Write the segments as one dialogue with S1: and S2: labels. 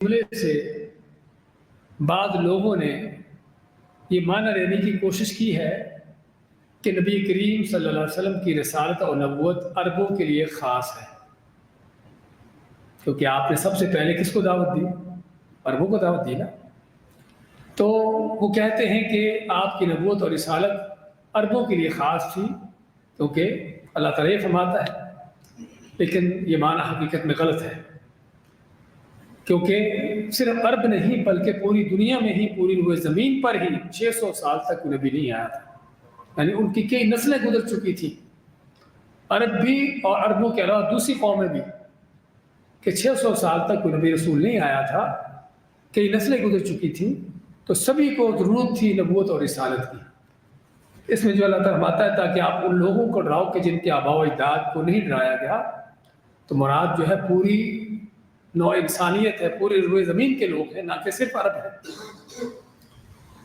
S1: جملے سے بعض لوگوں نے یہ معنی لینے کی کوشش کی ہے کہ نبی کریم صلی اللہ علیہ وسلم کی رسالت اور نبوت عربوں کے لیے خاص ہے، کیونکہ آپ نے سب سے پہلے کس کو دعوت دی؟ عربوں کو دعوت دی نا۔ تو وہ کہتے ہیں کہ آپ کی نبوت اور رسالت عربوں کے لیے خاص تھی، کیونکہ اللہ تعالیٰ یہ فرماتا ہے، لیکن یہ معنی حقیقت میں غلط ہے، کیونکہ صرف عرب نہیں بلکہ پوری دنیا میں ہی، پوری روئے زمین پر ہی 600 سال تک کوئی نبی نہیں آیا تھا، یعنی ان کی کئی نسلیں گزر چکی تھیں، عرب بھی اور عربوں کے علاوہ دوسری قومیں بھی، کہ 600 سال تک کوئی نبی رسول نہیں آیا تھا، کئی نسلیں گزر چکی تھیں، تو سبھی کو ضرورت تھی نبوت اور رسالت کی۔ اس میں جو اللہ تعالیٰ فرماتا ہے تاکہ آپ ان لوگوں کو ڈراؤ کہ جن کے آباء و اجداد کو نہیں ڈرایا گیا، تو مراد جو ہے پوری نوع انسانیت ہے، پوری روئے زمین کے لوگ ہیں، نہ کہ صرف عرب ہے۔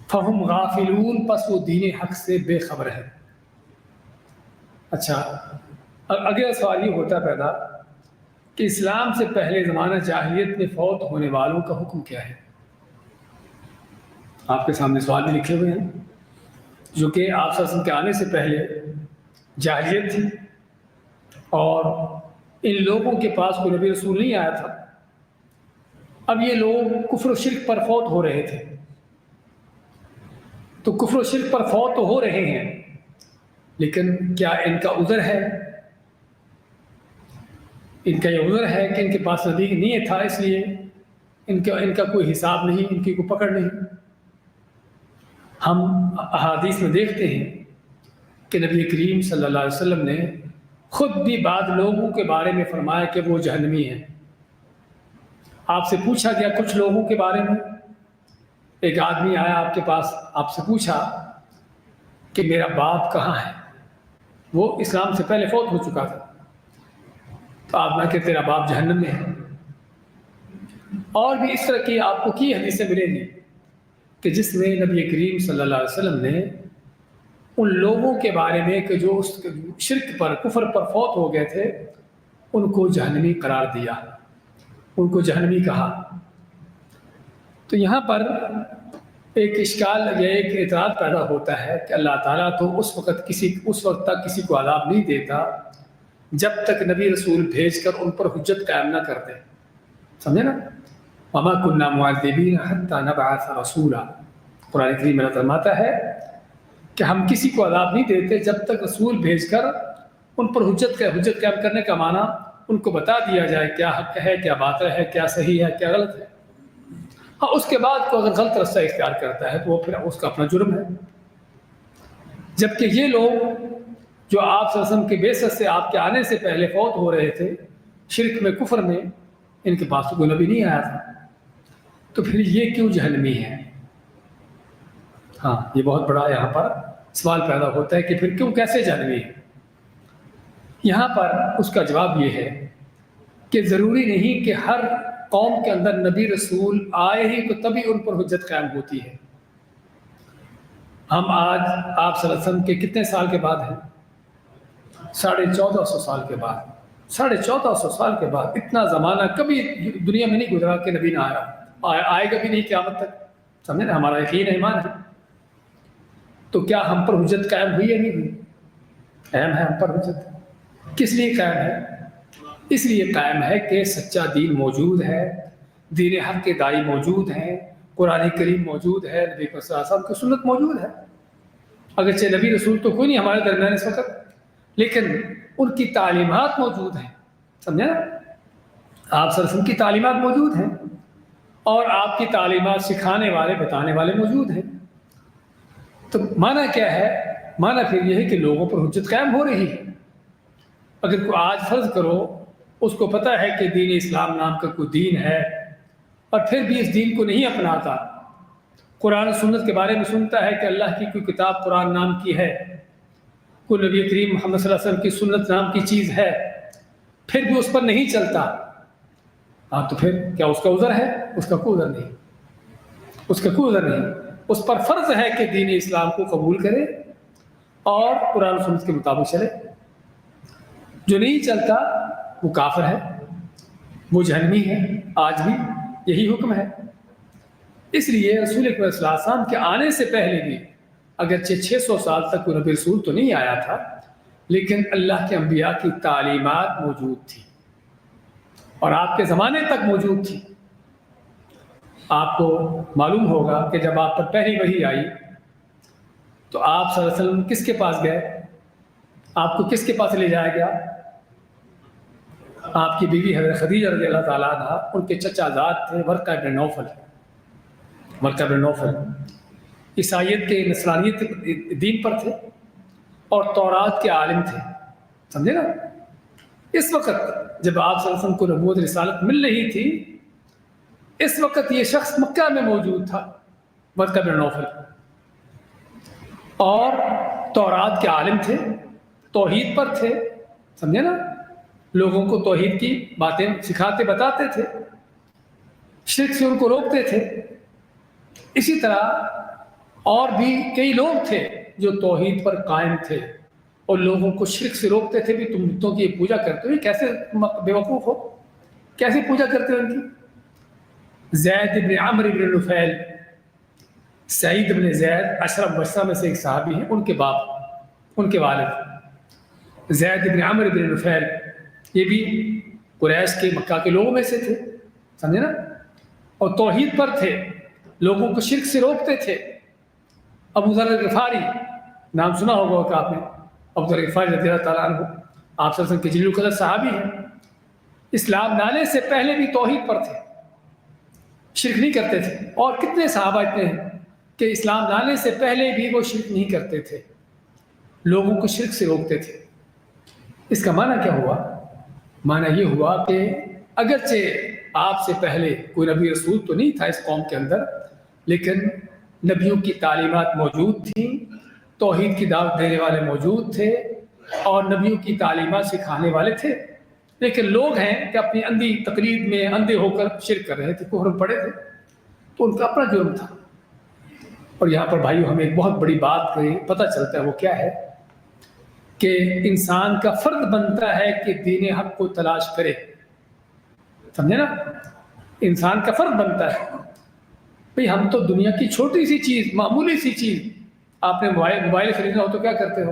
S1: فَهُمْ غَافِلُونَ، پس وہ دین حق سے بے خبر ہے۔ اچھا، اگلا سوال یہ ہوتا پیدا کہ اسلام سے پہلے زمانہ جاہلیت میں فوت ہونے والوں کا حکم کیا ہے؟ آپ کے سامنے سوال بھی لکھے ہوئے ہیں، جو کہ آپ صلی اللہ علیہ وسلم کے آنے سے پہلے جاہلیت تھی اور ان لوگوں کے پاس کوئی نبی رسول نہیں آیا تھا۔ اب یہ لوگ کفر و شرک پر فوت ہو رہے تھے، تو کفر و شرک پر فوت تو ہو رہے ہیں، لیکن کیا ان کا عذر ہے؟ ان کا یہ عذر ہے کہ ان کے پاس نبی نہیں تھا، اس لیے ان کا کوئی حساب نہیں، ان کی کوئی پکڑ نہیں۔ ہم احادیث میں دیکھتے ہیں کہ نبی کریم صلی اللہ علیہ وسلم نے خود بھی بعض لوگوں کے بارے میں فرمایا کہ وہ جہنمی ہیں۔ آپ سے پوچھا گیا کچھ لوگوں کے بارے میں، ایک آدمی آیا آپ کے پاس، آپ سے پوچھا کہ میرا باپ کہاں ہے؟ وہ اسلام سے پہلے فوت ہو چکا تھا، تو آپ نے کہا تیرا باپ جہنم میں ہے۔ اور بھی اس طرح کی آپ کو کی حدیثیں ملیں گی کہ جس میں نبی کریم صلی اللہ علیہ وسلم نے ان لوگوں کے بارے میں کہ جو اس شرک پر، کفر پر فوت ہو گئے تھے، ان کو جہنمی قرار دیا، ان کو جہنمی کہا۔ تو یہاں پر ایک اشکال یا ایک اعتراض پیدا ہوتا ہے کہ اللہ تعالیٰ تو اس وقت تک کسی کو عذاب نہیں دیتا جب تک نبی رسول بھیج کر ان پر حجت قائم نہ کرتے، سمجھے نا؟ وَمَا كُنَّا مُعَذِّبِينَ حَتَّى نَبْعَثَ رَسُولًا، قرآن کریم میں فرماتا ہے کہ ہم کسی کو عذاب نہیں دیتے جب تک رسول بھیج کر ان پر حجت قائم کرنے کا معنی ان کو بتا دیا جائے کیا حق ہے، کیا باطل ہے، کیا صحیح ہے، کیا غلط ہے۔ ہاں، اس کے بعد کو اگر غلط رستہ اختیار کرتا ہے تو وہ پھر اس کا اپنا جرم ہے۔ جبکہ یہ لوگ جو آپ صلی اللہ علیہ وسلم کے بعثت سے، آپ کے آنے سے پہلے فوت ہو رہے تھے شرک میں، کفر میں، ان کے پاس تو کوئی نبی نہیں آیا تھا، تو پھر یہ کیوں جہنمی ہے؟ ہاں، یہ بہت بڑا یہاں پر سوال پیدا ہوتا ہے کہ پھر کیوں، کیسے جہنمی ہے؟ یہاں پر اس کا جواب یہ ہے کہ ضروری نہیں کہ ہر قوم کے اندر نبی رسول آئے ہی تو تبھی ان پر حجت قائم ہوتی ہے۔ ہم آج آپ صلی اللہ علیہ وسلم کے کتنے سال کے بعد ہیں؟ 1450 سال کے بعد۔ 1450 سال کے بعد، اتنا زمانہ کبھی دنیا میں نہیں گزرا کہ نبی نہ آئے گا بھی نہیں قیامت تک، سمجھے نا؟ ہمارا یقین ایمان ہے۔ تو کیا ہم پر حجت قائم ہوئی یا نہیں ہوئی؟ قائم ہے ہم پر حجت۔ کس لیے قائم ہے؟ اس لیے قائم ہے کہ سچا دین موجود ہے، دین حق کے داعی موجود ہیں، قرآن کریم موجود ہے، نبی صلی اللہ علیہ وسلم کی سنت موجود ہے۔ اگرچہ نبی رسول تو کوئی نہیں ہمارے درمیان اس وقت، لیکن ان کی تعلیمات موجود ہیں، سمجھے نا؟ آپ صلی اللہ علیہ وسلم کی تعلیمات موجود ہیں، اور آپ کی تعلیمات سکھانے والے، بتانے والے موجود ہیں۔ تو معنی کیا ہے؟ معنی پھر یہ ہے کہ لوگوں پر حجت قائم ہو رہی ہے۔ اگر کوئی آج فرض کرو اس کو پتہ ہے کہ دین اسلام نام کا کوئی دین ہے، اور پھر بھی اس دین کو نہیں اپناتا، قرآن و سنت کے بارے میں سنتا ہے کہ اللہ کی کوئی کتاب قرآن نام کی ہے، کوئی نبی کریم محمد صلی اللہ علیہ وسلم کی سنت نام کی چیز ہے، پھر بھی اس پر نہیں چلتا، ہاں تو پھر کیا اس کا عذر ہے؟ اس کا کوئی عذر نہیں، اس کا کوئی عذر نہیں۔ اس پر فرض ہے کہ دین اسلام کو قبول کرے اور قرآن و سنت کے مطابق چلے۔ جو نہیں چلتا وہ کافر ہے، وہ جہنمی ہے آج بھی، یہی حکم ہے۔ اس لیے رسول اکرم صلی اللہ علیہ وسلم کے آنے سے پہلے بھی اگرچہ 600 سال تک کوئی نبی رسول تو نہیں آیا تھا، لیکن اللہ کے انبیاء کی تعلیمات موجود تھی اور آپ کے زمانے تک موجود تھی۔ آپ کو معلوم ہوگا کہ جب آپ پر پہلی وحی آئی تو آپ صلی اللہ علیہ وسلم کس کے پاس گئے؟ آپ کو کس کے پاس لے جایا گیا؟ آپ کی بیوی حضرت خدیجہ رضی اللہ تعالیٰ عنہا، ان کے چچا زاد تھے ورقہ بن نوفل۔ ورقہ بن نوفل عیسائیت کے نصرانیت دین پر تھے اور تورات کے عالم تھے، سمجھے نا؟ اس وقت جب آپ صلی اللہ علیہ وسلم کو نبوت رسالت مل رہی تھی، اس وقت یہ شخص مکہ میں موجود تھا، ورقہ بن نوفل، اور تورات کے عالم تھے، توحید پر تھے، سمجھے نا؟ لوگوں کو توحید کی باتیں سکھاتے بتاتے تھے، شرک سے ان کو روکتے تھے۔ اسی طرح اور بھی کئی لوگ تھے جو توحید پر قائم تھے اور لوگوں کو شرک سے روکتے تھے بھی تم بتوں کی پوجا کرتے ہو، کیسے بے وقوف ہو، کیسے پوجا کرتے ہو ان کی؟ زید بن عمرو بن نفیل، سعید بن زید اشرف بشرہ میں سے ایک صحابی ہیں، ان کے باپ، ان کے والد زید بن عمرو بن نفیل، یہ بھی قریش کے مکہ کے لوگوں میں سے تھے، سمجھے نا؟ اور توحید پر تھے، لوگوں کو شرک سے روکتے تھے۔ ابو ذر الغفاری، نام سنا ہوگا کہ آپ نے، ابو ذر الغفاری رضی اللہ تعالیٰ عنہ، آپ صلی اللہ علیہ وسلم کے جلیل القدر صحابی ہیں، اسلام لانے سے پہلے بھی توحید پر تھے، شرک نہیں کرتے تھے۔ اور کتنے صحابہ اتنے ہیں کہ اسلام لانے سے پہلے بھی وہ شرک نہیں کرتے تھے، لوگوں کو شرک سے روکتے تھے۔ اس کا معنی کیا ہوا؟ معنی یہ ہوا کہ اگرچہ آپ سے پہلے کوئی نبی رسول تو نہیں تھا اس قوم کے اندر، لیکن نبیوں کی تعلیمات موجود تھیں، توحید کی دعوت دینے والے موجود تھے اور نبیوں کی تعلیمات سکھانے والے تھے، لیکن لوگ ہیں کہ اپنی اندھی تقلید میں اندھے ہو کر شرک کر رہے تھے، کفر میں پڑے تھے، تو ان کا اپنا جرم تھا۔ اور یہاں پر بھائیو ہمیں ایک بہت بڑی بات پتہ چلتا ہے، وہ کیا ہے کہ انسان کا فرض بنتا ہے کہ دین حق کو تلاش کرے، سمجھے نا؟ انسان کا فرض بنتا ہے بھئی ہم تو دنیا کی چھوٹی سی چیز، معمولی سی چیز، آپ نے موبائل خریدنا ہو تو کیا کرتے ہو؟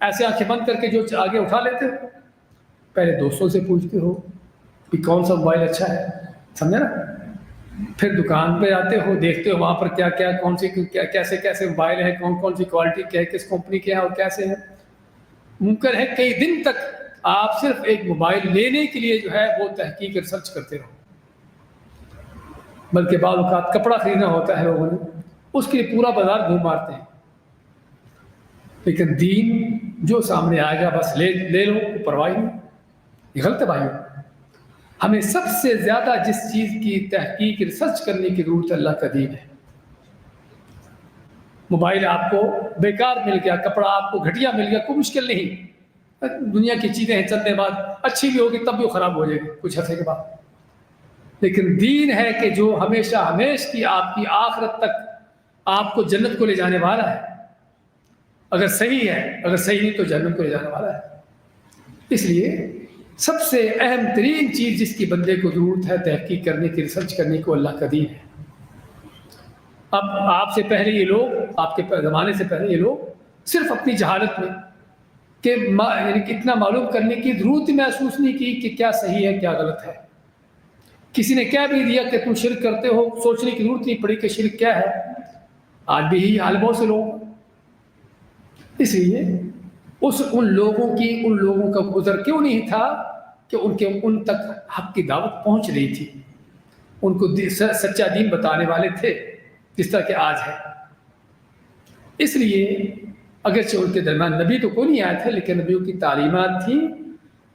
S1: ایسے آنکھیں بند کر کے جو آگے اٹھا لیتے ہو، پہلے دوستوں سے پوچھتے ہو کہ کون سا موبائل اچھا ہے، سمجھے نا؟ پھر دکان پہ آتے ہو، دیکھتے ہو وہاں پر کیا کیا، کون سی کیسے کیسے موبائل ہیں، کون کون سی کوالٹی کیا ہے، کس کمپنی کے ہیں اور کیسے ہیں۔ ممکن ہے کئی دن تک آپ صرف ایک موبائل لینے کے لیے جو ہے وہ تحقیق ریسرچ کرتے رہو، بلکہ بعض اوقات کپڑا خریدنا ہوتا ہے لوگوں نے، اس کے لیے پورا بازار گھوم مارتے ہیں، لیکن دین جو سامنے آئے گا بس لے لو، پرواہ نہیں۔ یہ غلط ہے بھائیو۔ ہمیں سب سے زیادہ جس چیز کی تحقیق ریسرچ کرنے کی ضرورت ہے، اللہ کا دین ہے۔ موبائل آپ کو بیکار مل گیا، کپڑا آپ کو گھٹیا مل گیا، کوئی مشکل نہیں، دنیا کی چیزیں ہیں، چلنے بعد اچھی بھی ہوگی تب بھی خراب ہو جائے گی کچھ عرصے کے بعد، لیکن دین ہے کہ جو ہمیشہ ہمیش کی آپ کی آخرت تک آپ کو جنت کو لے جانے والا ہے، اگر صحیح ہے، اگر صحیح نہیں تو جہنم کو لے جانے والا ہے۔ اس لیے سب سے اہم ترین چیز جس کی بندے کو ضرورت ہے تحقیق کرنے کی، ریسرچ کرنے کو، اللہ کا دین ہے۔ اب آپ سے پہلے یہ لوگ، آپ کے زمانے سے پہلے یہ لوگ صرف اپنی جہالت میں کہ یعنی اتنا معلوم کرنے کی ضرورت محسوس نہیں کی کہ کیا صحیح ہے کیا غلط ہے۔ کسی نے کہہ بھی دیا کہ تم شرک کرتے ہو، سوچنے کی ضرورت نہیں پڑی کہ شرک کیا ہے۔ آج بھی یہی حال بہت سے لوگ۔ اس لیے ان لوگوں کا گزر کیوں نہیں تھا کہ ان تک حق کی دعوت پہنچ رہی تھی، ان کو سچا دین بتانے والے تھے جس طرح کہ آج ہے۔ اس لیے اگرچہ ان کے درمیان نبی تو کوئی نہیں آیا تھا، لیکن نبیوں کی تعلیمات تھیں،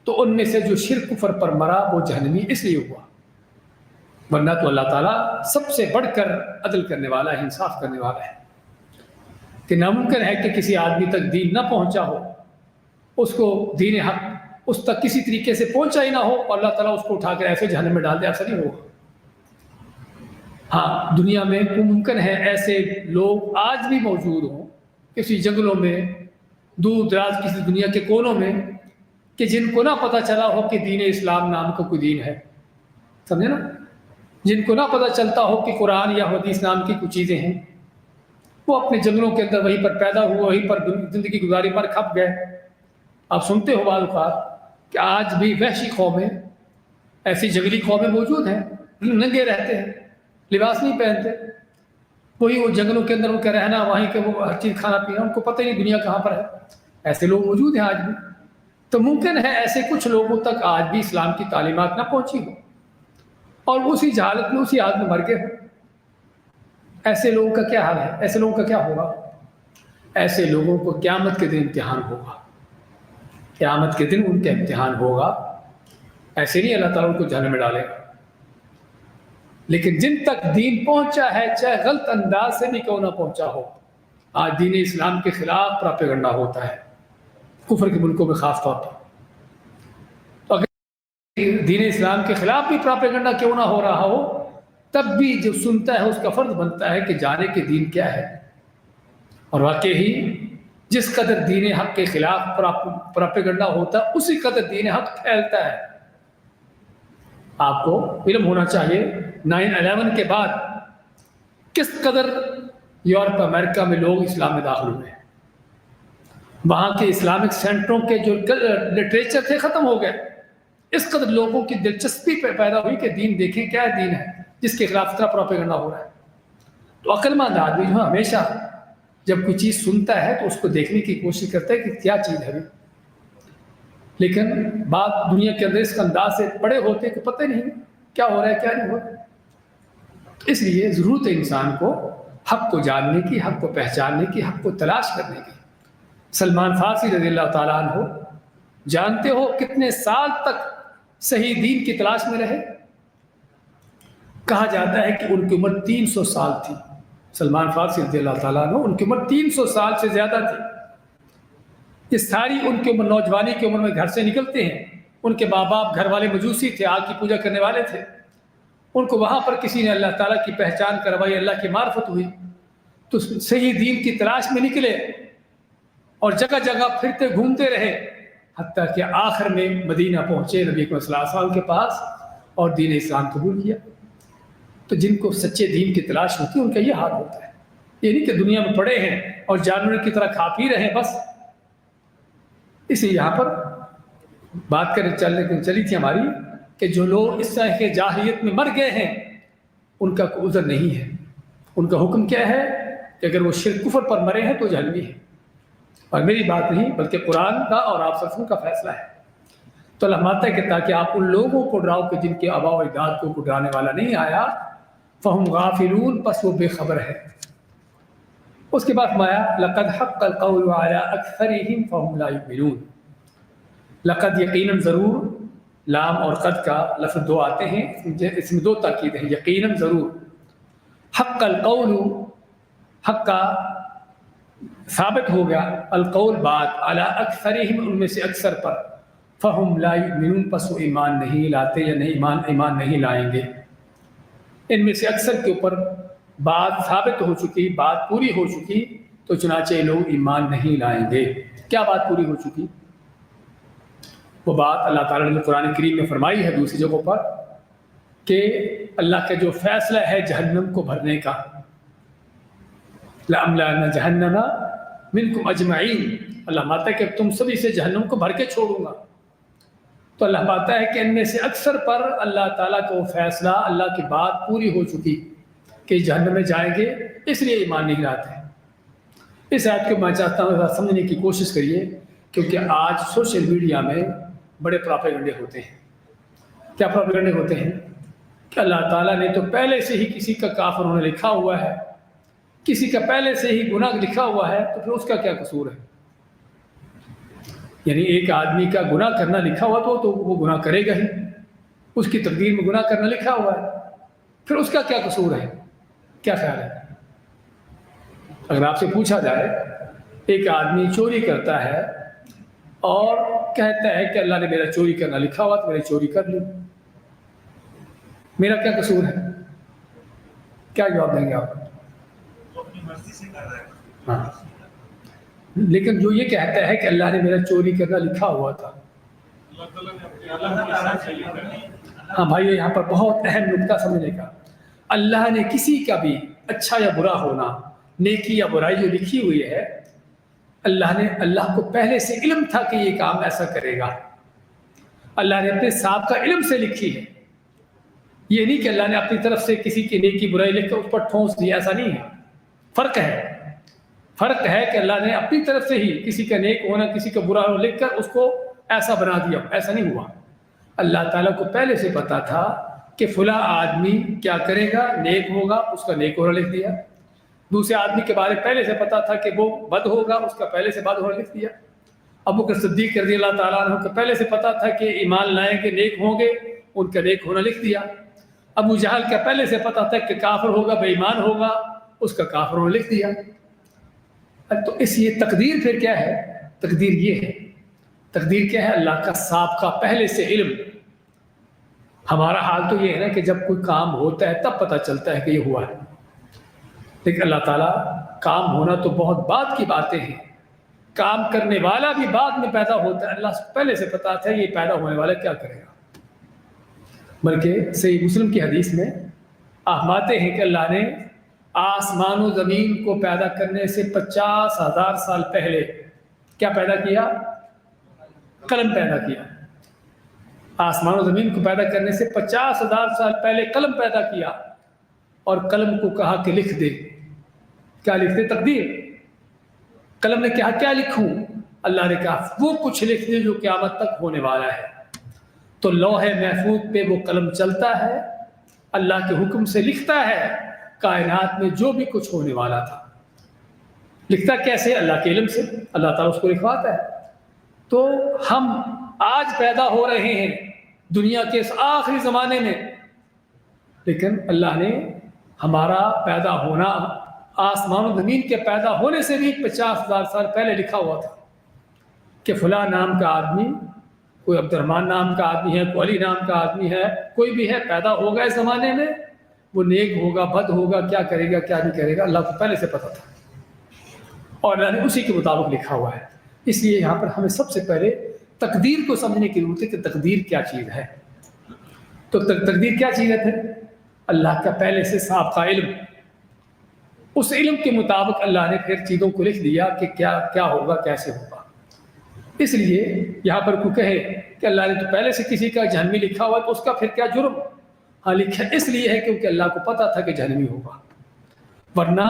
S1: تو ان میں سے جو شرک کفر پر مرا وہ جہنمی اس لیے ہوا، ورنہ تو اللہ تعالیٰ سب سے بڑھ کر عدل کرنے والا ہے، انصاف کرنے والا ہے، کہ ناممکن ہے کہ کسی آدمی تک دین نہ پہنچا ہو، اس کو دین حق اس تک کسی طریقے سے پہنچا ہی نہ ہو، اور اللہ تعالیٰ اس کو اٹھا کر ایسے جہنم میں ڈال دے، ایسا نہیں ہوگا۔ ہاں، دنیا میں ممکن ہے ایسے لوگ آج بھی موجود ہوں کسی جنگلوں میں، دور دراز کسی دنیا کے کونوں میں، کہ جن کو نہ پتہ چلا ہو کہ دین اسلام نام کا کوئی دین ہے، سمجھے نا؟ جن کو نہ پتہ چلتا ہو کہ قرآن یا حدیث نام کی کچھ چیزیں ہیں، وہ اپنے جنگلوں کے اندر وہیں پر پیدا ہوئے، وہیں پر زندگی گزاری، پر کھپ گئے۔ آپ سنتے ہو بعض اوقات کہ آج بھی وحشی قومیں، ایسی جنگلی قومیں موجود ہیں، ننگے رہتے ہیں، لباس نہیں پہنتے، وہی وہ جنگلوں کے اندر ان کا رہنا، وہیں کے وہ ہر چیز کھانا پینا، ان کو پتہ ہی نہیں دنیا کہاں پر ہے۔ ایسے لوگ موجود ہیں آج بھی۔ تو ممکن ہے ایسے کچھ لوگوں تک آج بھی اسلام کی تعلیمات نہ پہنچی ہو اور اسی جہالت میں، اسی حالت میں مر گئے ہوں۔ ایسے لوگوں کا کیا حال ہے؟ ایسے لوگوں کا کیا ہوگا؟ ایسے لوگوں کو قیامت کے دن امتحان ہوگا، قیامت کے دن ان کا امتحان ہوگا۔ ایسے نہیں اللہ تعالیٰ ان کو جہنم میں ڈالے گا، لیکن جن تک دین پہنچا ہے، چاہے غلط انداز سے بھی کیوں نہ پہنچا ہو، آج دین اسلام کے خلاف پراپیگنڈا ہوتا ہے، کفر کے ملکوں میں خاص طور پر۔ تو اگر دین اسلام کے خلاف بھی پراپیگنڈا کیوں نہ ہو رہا ہو، تب بھی جو سنتا ہے اس کا فرض بنتا ہے کہ جانے کہ دین کیا ہے۔ اور واقعی جس قدر دین حق کے خلاف پراپیگنڈا ہوتا ہے، اسی قدر دین حق پھیلتا ہے۔ آپ کو علم ہونا چاہیے 9/11 کے بعد کس قدر یورپ امریکہ میں لوگ اسلام میں داخل ہوئے ہیں۔ وہاں کے اسلامک سینٹروں کے جو لٹریچر تھے ختم ہو گئے، اس قدر لوگوں کی دلچسپی پیدا ہوئی کہ دین دیکھیں کیا دین ہے جس کے خلاف اتنا پروپیگنڈا ہو رہا ہے۔ تو عقل مند آدمی جو ہمیشہ جب کوئی چیز سنتا ہے تو اس کو دیکھنے کی کوشش کرتا ہے کہ کیا چیز ہے، لیکن بات دنیا کے اندر اس کا انداز سے بڑے ہوتے کہ پتہ نہیں کیا ہو رہا ہے کیا نہیں ہو رہا ہے۔ اس لیے ضرورت ہے انسان کو حق کو جاننے کی، حق کو پہچاننے کی، حق کو تلاش کرنے کی۔ سلمان فارسی رضی اللہ تعالیٰ عنہ جانتے ہو کتنے سال تک صحیح دین کی تلاش میں رہے؟ کہا جاتا ہے کہ ان کی عمر 300 سال تھی۔ سلمان فارسی رضی اللہ تعالیٰ عنہ، ان کی عمر 300 سال سے زیادہ تھی۔ یہ ساری ان کی عمر، نوجوانی کی عمر میں گھر سے نکلتے ہیں۔ ان کے ماں باپ گھر والے مجوسی تھے، آگ کی پوجا کرنے والے تھے۔ ان کو وہاں پر کسی نے اللہ تعالیٰ کی پہچان کروائی، اللہ کی معرفت ہوئی، تو صحیح دین کی تلاش میں نکلے اور جگہ جگہ پھرتے گھومتے رہے، حتیٰ کہ آخر میں مدینہ پہنچے نبی اکرم صلی اللہ علیہ وسلم کے پاس اور دین اسلام قبول کیا۔ تو جن کو سچے دین کی تلاش ہوتی ہے ان کا یہ حال ہوتا ہے۔ یہ نہیں کہ دنیا میں پڑے ہیں اور جانور کی طرح کھا پی رہے ہیں بس۔ اس لیے یہاں پر بات چلی تھی ہماری کہ جو لوگ اس طرح کے جاہلیت میں مر گئے ہیں ان کا کوئی عذر نہیں ہے۔ ان کا حکم کیا ہے کہ اگر وہ شرک کفر پر مرے ہیں تو جہنمی ہے۔ اور میری بات نہیں بلکہ قرآن کا اور آپ سب کا فیصلہ ہے۔ تو اللہ مانتا ہے کہ تاکہ آپ ان لوگوں کو ڈراؤ کہ جن کے آباء و اجداد کو ڈرانے والا نہیں آیا، فہم غافلون، پس وہ بے خبر ہے۔ اس کے بعد مایا لقد حق القول علی اکثرہم فہم لا یؤمنون۔ لقد یقیناً ضرور، لام اور قد کا لفظ دو آتے ہیں، اس میں دو تاکید ہیں، یقیناً ضرور۔ حق القول، حق کا ثابت ہو گیا، القول بات، علی اکثرہم ان میں سے اکثر پر، فہم لا یؤمنون پس وہ ایمان نہیں لاتے یا نہیں ایمان نہیں لائیں گے۔ ان میں سے اکثر کے اوپر بات ثابت ہو چکی، بات پوری ہو چکی، تو چنانچہ لوگ ایمان نہیں لائیں گے۔ کیا بات پوری ہو چکی؟ وہ بات اللہ تعالیٰ نے قرآن کریم میں فرمائی ہے دوسری جگہوں پر کہ اللہ کا جو فیصلہ ہے جہنم کو بھرنے کا، لَأَمْلَأَنَّ جَهَنَّمَ مِنْكُمْ أَجْمَعِينَ، اللہ مانتا ہے کہ تم سبھی سے جہنم کو بھر کے چھوڑوں گا۔ تو اللہ مانتا ہے کہ ان میں سے اکثر پر اللہ تعالیٰ کا وہ فیصلہ، اللہ کی بات پوری ہو چکی کہ جہنم میں جائیں گے، اس لیے ایمان نہیں لاتے۔ اس آیت کو میں چاہتا ہوں سمجھنے کی کوشش کریے، کیونکہ آج سوشل میڈیا میں بڑے پراپیگنڈے ہوتے ہیں۔ کیا پراپیگنڈے ہوتے ہیں؟ کہ اللہ تعالیٰ نے تو پہلے سے ہی کسی کا کافر ہونا لکھا ہوا ہے، کسی کا پہلے سے ہی گناہ لکھا ہوا ہے، تو پھر اس کا کیا قصور ہے؟ یعنی ایک آدمی کا گناہ کرنا لکھا ہوا تو وہ گناہ کرے گا ہی، اس کی تقدیر میں گناہ کرنا لکھا ہوا ہے، پھر اس کا کیا قصور ہے؟ کیا خیال ہے؟ اگر آپ سے پوچھا جائے ایک آدمی چوری کرتا ہے اور کہتا ہے کہ اللہ نے میرا چوری کرنا لکھا ہوا تو میں نے چوری کر لی، میرا کیا قصور ہے؟ کیا جواب دیں گے آپ؟ ہاں، لیکن جو یہ کہتا ہے کہ اللہ نے میرا چوری کرنا لکھا ہوا تھا، ہاں بھائی، یہاں پر بہت اہم نکتہ سمجھنے کا، اللہ نے کسی کا بھی اچھا یا برا ہونا، نیکی یا برائی جو لکھی ہوئی ہے، اللہ کو پہلے سے علم تھا کہ یہ کام ایسا کرے گا. اللہ نے اپنے سابقہ علم سے لکھی ہے. یہ نہیں کہ اللہ نے اپنی طرف سے کسی کی نیکی برائی لکھ کر اس پر ٹھونس دیا، ایسا نہیں ہے. فرق ہے کہ اللہ نے اپنی طرف سے ہی کسی کا نیک ہونا کسی کا برا ہونا لکھ کر اس کو ایسا بنا دیا. ایسا نہیں ہوا. اللہ تعالیٰ کو پہلے سے پتا تھا کہ فلاں آدمی کیا کرے گا، نیک ہوگا، اس کا نیک ہونا لکھ دیا. دوسرے آدمی کے بارے میں پہلے سے پتا تھا کہ وہ بد ہوگا، اس کا پہلے سے بد ہونا لکھ دیا. ابو بکر صدیق رضی اللہ تعالیٰ عنہ کو پہلے سے پتا تھا کہ ایمان لائیں گے، نیک ہوں گے، ان کا نیک ہونا لکھ دیا. ابو جہل کا پہلے سے پتا تھا کہ کافر ہوگا، بے ایمان ہوگا، اس کا کافر ہونا لکھ دیا. تو یہ تقدیر پھر کیا ہے؟ تقدیر یہ ہے، تقدیر کیا ہے؟ اللہ کا سابقہ پہلے سے علم. ہمارا حال تو یہ ہے نا کہ جب کوئی کام ہوتا ہے تب پتہ چلتا ہے کہ یہ ہوا ہے، لیکن اللہ تعالیٰ کام ہونا تو بہت بعد کی باتیں ہیں. کام کرنے والا بھی بعد میں پیدا ہوتا ہے. اللہ سے پہلے سے پتا تھا یہ پیدا ہونے والا کیا کرے گا. بلکہ صحیح مسلم کی حدیث میں فرماتے ہیں کہ اللہ نے آسمان و زمین کو پیدا کرنے سے 50,000 سال پہلے کیا پیدا کیا؟ قلم پیدا کیا. آسمان و زمین کو پیدا کرنے سے 50,000 سال پہلے قلم پیدا کیا، اور قلم کو کہا کہ لکھ دے. کیا لکھ دے؟ تقدیر. قلم نے کہا کیا لکھوں؟ اللہ نے کہا وہ کچھ لکھ دے جو قیامت تک ہونے والا ہے. تو لوح محفوظ پہ وہ قلم چلتا ہے، اللہ کے حکم سے لکھتا ہے کائنات میں جو بھی کچھ ہونے والا تھا. لکھتا کیسے؟ اللہ کے علم سے. اللہ تعالیٰ اس کو لکھواتا ہے. تو ہم آج پیدا ہو رہے ہیں دنیا کے اس آخری زمانے میں، لیکن اللہ نے ہمارا پیدا ہونا آسمان و زمین کے پیدا ہونے سے بھی 50,000 سال پہلے لکھا ہوا تھا کہ فلاں نام کا آدمی، کوئی عبد الرحمن نام کا آدمی ہے، کوئی علی نام کا آدمی ہے، کوئی بھی ہے، پیدا ہوگا اس زمانے میں، وہ نیک ہوگا، بد ہوگا، کیا کرے گا، کیا نہیں کرے گا، اللہ کو پہلے سے پتا تھا اور اللہ نے اسی کے مطابق لکھا ہوا ہے. اس لیے یہاں پر ہمیں سب سے پہلے تقدیر کو سمجھنے کی ضرورت ہے کہ تقدیر کیا چیز ہے. تو تقدیر کیا چیز ہے؟ پھر اللہ کا پہلے سے سابقہ علم، اس علم کے مطابق اللہ نے پھر چیزوں کو لکھ دیا کہ کیا ہوگا، کیسے ہوگا. اس لیے یہاں پر کوئی کہے کہ اللہ نے تو پہلے سے کسی کا جہنمی لکھا ہوا تو اس کا پھر کیا جرم؟ ہاں لکھا اس لیے ہے کیونکہ اللہ کو پتا تھا کہ جہنمی ہوگا، ورنہ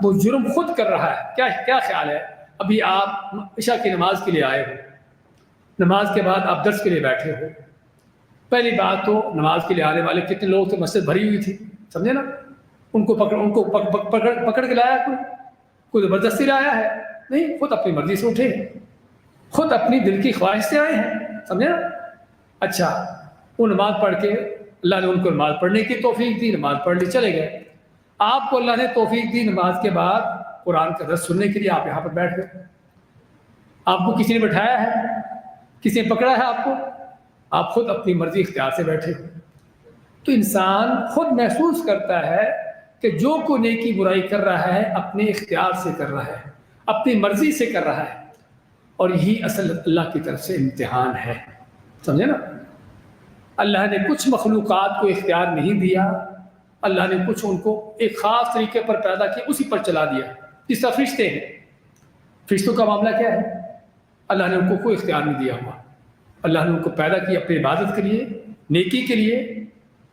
S1: وہ جرم خود کر رہا ہے. کیا خیال ہے؟ ابھی آپ عشاء کی نماز کے لیے آئے ہو، نماز کے بعد آپ درس کے لیے بیٹھے ہو. پہلی بات تو نماز کے لیے آنے والے کتنے لوگ تھے؟ مسجد بھری ہوئی تھی، سمجھے نا. ان کو پکڑ کے لایا کوئی زبردستی لایا ہے؟ نہیں، خود اپنی مرضی سے اٹھے، خود اپنی دل کی خواہش سے آئے ہیں، سمجھے نا. اچھا، وہ نماز پڑھ کے اللہ نے ان کو نماز پڑھنے کی توفیق دی، نماز پڑھ لی، چلے گئے. آپ کو اللہ نے توفیق دی نماز کے بعد قرآن کا درس سننے کے لیے، آپ یہاں پر بیٹھ گئے. آپ کو کسی نے بٹھایا ہے؟ کسی نے پکڑا ہے آپ کو؟ آپ خود اپنی مرضی اختیار سے بیٹھے. تو انسان خود محسوس کرتا ہے کہ جو کوئی نیکی برائی کر رہا ہے اپنے اختیار سے کر رہا ہے، اپنی مرضی سے کر رہا ہے، اور یہی اصل اللہ کی طرف سے امتحان ہے، سمجھے نا. اللہ نے کچھ مخلوقات کو اختیار نہیں دیا، اللہ نے کچھ ان کو ایک خاص طریقے پر پیدا کیا، اسی پر چلا دیا. جس طرح فرشتے ہیں، فرشتوں کا معاملہ کیا ہے؟ اللہ نے ان کو کوئی اختیار نہیں دیا ہوا. اللہ نے ان کو پیدا کیا اپنی عبادت کے لیے، نیکی کے لیے.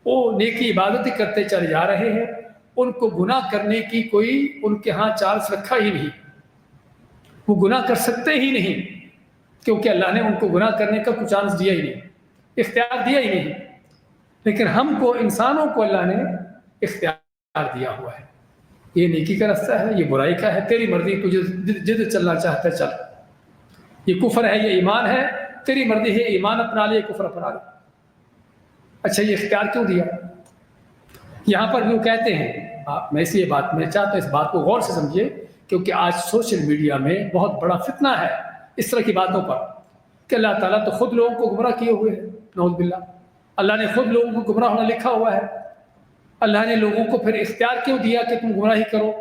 S1: وہ نیکی عبادت کرتے چلے جا رہے ہیں، ان کو گناہ کرنے کی کوئی ان کے ہاں چانس رکھا ہی نہیں. وہ گناہ کر سکتے ہی نہیں، کیونکہ اللہ نے ان کو گناہ کرنے کا کوئی چانس دیا ہی نہیں، اختیار دیا ہی نہیں. لیکن ہم کو، انسانوں کو اللہ نے اختیار دیا ہوا ہے. یہ نیکی کا راستہ ہے، یہ برائی کا ہے، تیری مرضی، تجھے جدھر چلنا چاہتا ہے چل. یہ کفر ہے، یہ ایمان ہے، تیری مرضی ہے، ایمان اپنا لے، کفر اپنا لے. اچھا، یہ اختیار کیوں دیا؟ یہاں پر وہ کہتے ہیں، میں چاہتا ہوں اس بات کو غور سے سمجھیے، کیونکہ آج سوشل میڈیا میں بہت بڑا فتنہ ہے اس طرح کی باتوں پر کہ اللہ تعالیٰ تو خود لوگوں کو گمراہ کیے ہوئے ہیں، نعوذ باللہ. اللہ نے خود لوگوں کو گمراہ ہونا لکھا ہوا ہے. اللہ نے لوگوں کو پھر اختیار کیوں دیا کہ تم گمراہی کرو،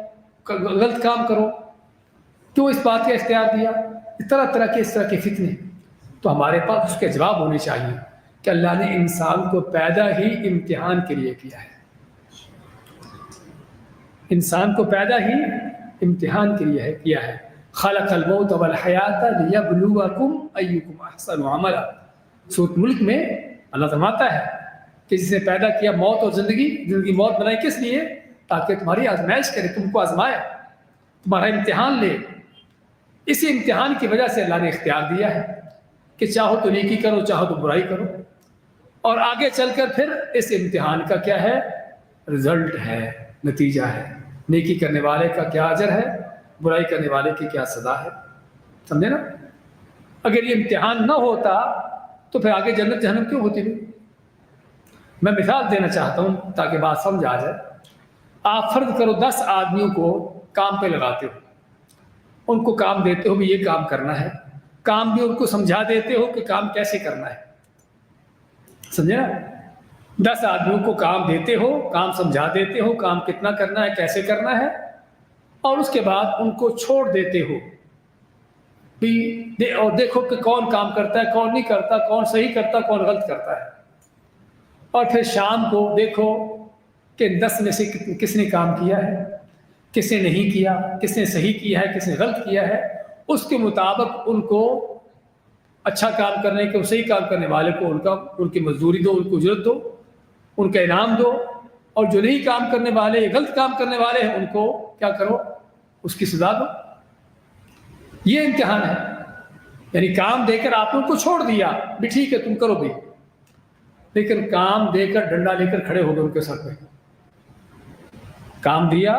S1: غلط کام کرو؟ کیوں اس بات کا اختیار دیا؟ اس طرح کے فتنے. تو ہمارے پاس اس کے جواب ہونے چاہیے کہ اللہ نے انسان کو پیدا ہی امتحان کے لیے کیا ہے. انسان کو پیدا ہی امتحان کے لیے کیا ہے. خلق الموت والحیات لیبلوکم ایکم احسن عملا. سورۃ ملک میں اللہ فرماتا ہے کہ جس نے پیدا کیا موت اور زندگی موت بنائی کس لیے؟ تاکہ تمہاری آزمائش کرے، تم کو آزمائے، تمہارا امتحان لے. اسی امتحان کی وجہ سے اللہ نے اختیار دیا ہے کہ چاہو تو نیکی کرو، چاہو تو برائی کرو. اور آگے چل کر پھر اس امتحان کا کیا ہے؟ رزلٹ ہے، نتیجہ ہے. نیکی کرنے والے کا کیا اجر ہے، برائی کرنے والے کی کیا سزا ہے. سمجھے نا؟ اگر یہ امتحان نہ ہوتا تو پھر آگے جنت جہنم کیوں ہوتی نہیں؟ میں مثال دینا چاہتا ہوں تاکہ بات سمجھ آ جائے. آپ فرض کرو 10 آدمیوں کو کام پہ لگاتے ہو، ان کو کام دیتے ہو بھی یہ کام کرنا ہے، کام بھی ان کو سمجھا دیتے ہو کہ کام کیسے کرنا ہے. سمجھے نا؟ 10 آدمیوں کو کام دیتے ہو، کام سمجھا دیتے ہو، کام کتنا کرنا ہے، کیسے کرنا ہے، اور اس کے بعد ان کو چھوڑ دیتے ہو اور دیکھو کہ کون کام کرتا ہے، کون نہیں کرتا، کون صحیح کرتا، کون غلط کرتا ہے. اور پھر شام کو دیکھو کہ 10 میں سے کس نے کام کیا ہے، کس نے نہیں کیا، کس نے صحیح کیا ہے، کس نے غلط کیا ہے. اس کے مطابق ان کو اچھا کام کرنے کے، صحیح کام کرنے والے کو ان کی مزدوری دو، ان کو اجرت دو، ان کا انعام دو. اور جو نہیں کام کرنے والے، غلط کام کرنے والے ہیں، ان کو کیا کرو؟ اس کی سزا دو. یہ امتحان ہے. یعنی کام دے کر آپ ان کو چھوڑ دیا بھی ٹھیک ہے تم کرو بھی، لیکن کام دے کر ڈنڈا لے کر کھڑے ہو گئے ان کے سر پہ. کام دیا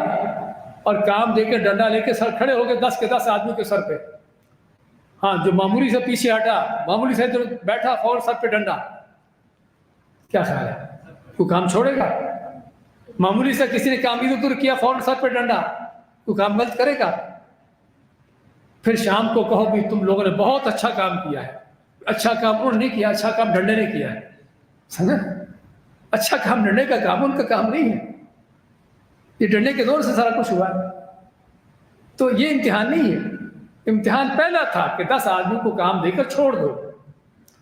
S1: اور کام دے کر ڈنڈا لے کے سر کھڑے ہو گئے 10 کے 10 آدمیوں کے سر پہ. ہاں، جو معمولی سے پیچھے ہٹا، معمولی سے جو بیٹھا، فوراً سر پہ ڈنڈا. کیا خیال ہے؟ کوئی کام چھوڑے گا؟ معمولی سے کسی نے کام ادھر کیا، فوراً سر پہ ڈنڈا، کوئی کام غلط کرے گا؟ پھر شام کو کہو بھی تم لوگوں نے بہت اچھا کام کیا ہے. اچھا کام انہوں نے نہیں کیا، اچھا کام ڈنڈے نے کیا ہے. سمجھا؟ اچھا کام ڈنڈے کا کام، ان کا کام نہیں ہے. یہ ڈنڈے کے دور سے سارا کچھ ہوا ہے. تو یہ امتحان نہیں ہے. امتحان پہلا تھا کہ 10 آدمیوں کو کام دے کر چھوڑ دو،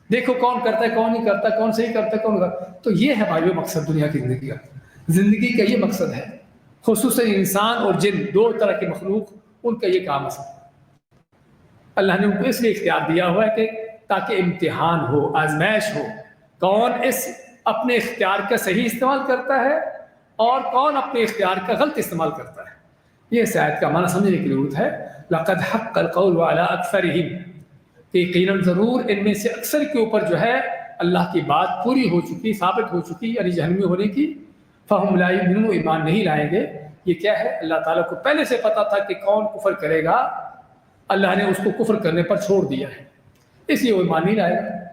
S1: دیکھو کون کرتا ہے، کون نہیں کرتا، کون صحیح کرتا ہے، کون کرتا. تو یہ ہے بھائیو مقصد دنیا کی زندگی کا. زندگی کا یہ مقصد ہے. خصوصاً انسان اور جن، 2 طرح کی مخلوق، ان کا یہ کام ہے. اللہ نے ان کو اس لیے اختیار دیا ہوا ہے کہ تاکہ امتحان ہو، آزمائش ہو، کون اس اپنے اختیار کا صحیح استعمال کرتا ہے اور کون اپنے اختیار کا غلط استعمال کرتا ہے. یہ اس آیت کا معنی سمجھنے کی ضرورت ہے. لقد حق القول علی اکثرہم، کہ یقیناً ضرور ان میں سے اکثر کے اوپر جو ہے اللہ کی بات پوری ہو چکی، ثابت ہو چکی، یعنی جہنمی ہونے کی. فہم لا یؤمنون، ایمان نہیں لائیں گے. یہ کیا ہے؟ اللہ تعالیٰ کو پہلے سے پتا تھا کہ کون کفر کرے گا، اللہ نے اس کو کفر کرنے پر چھوڑ دیا ہے، اس لیے وہ ایمان نہیں لائے گا.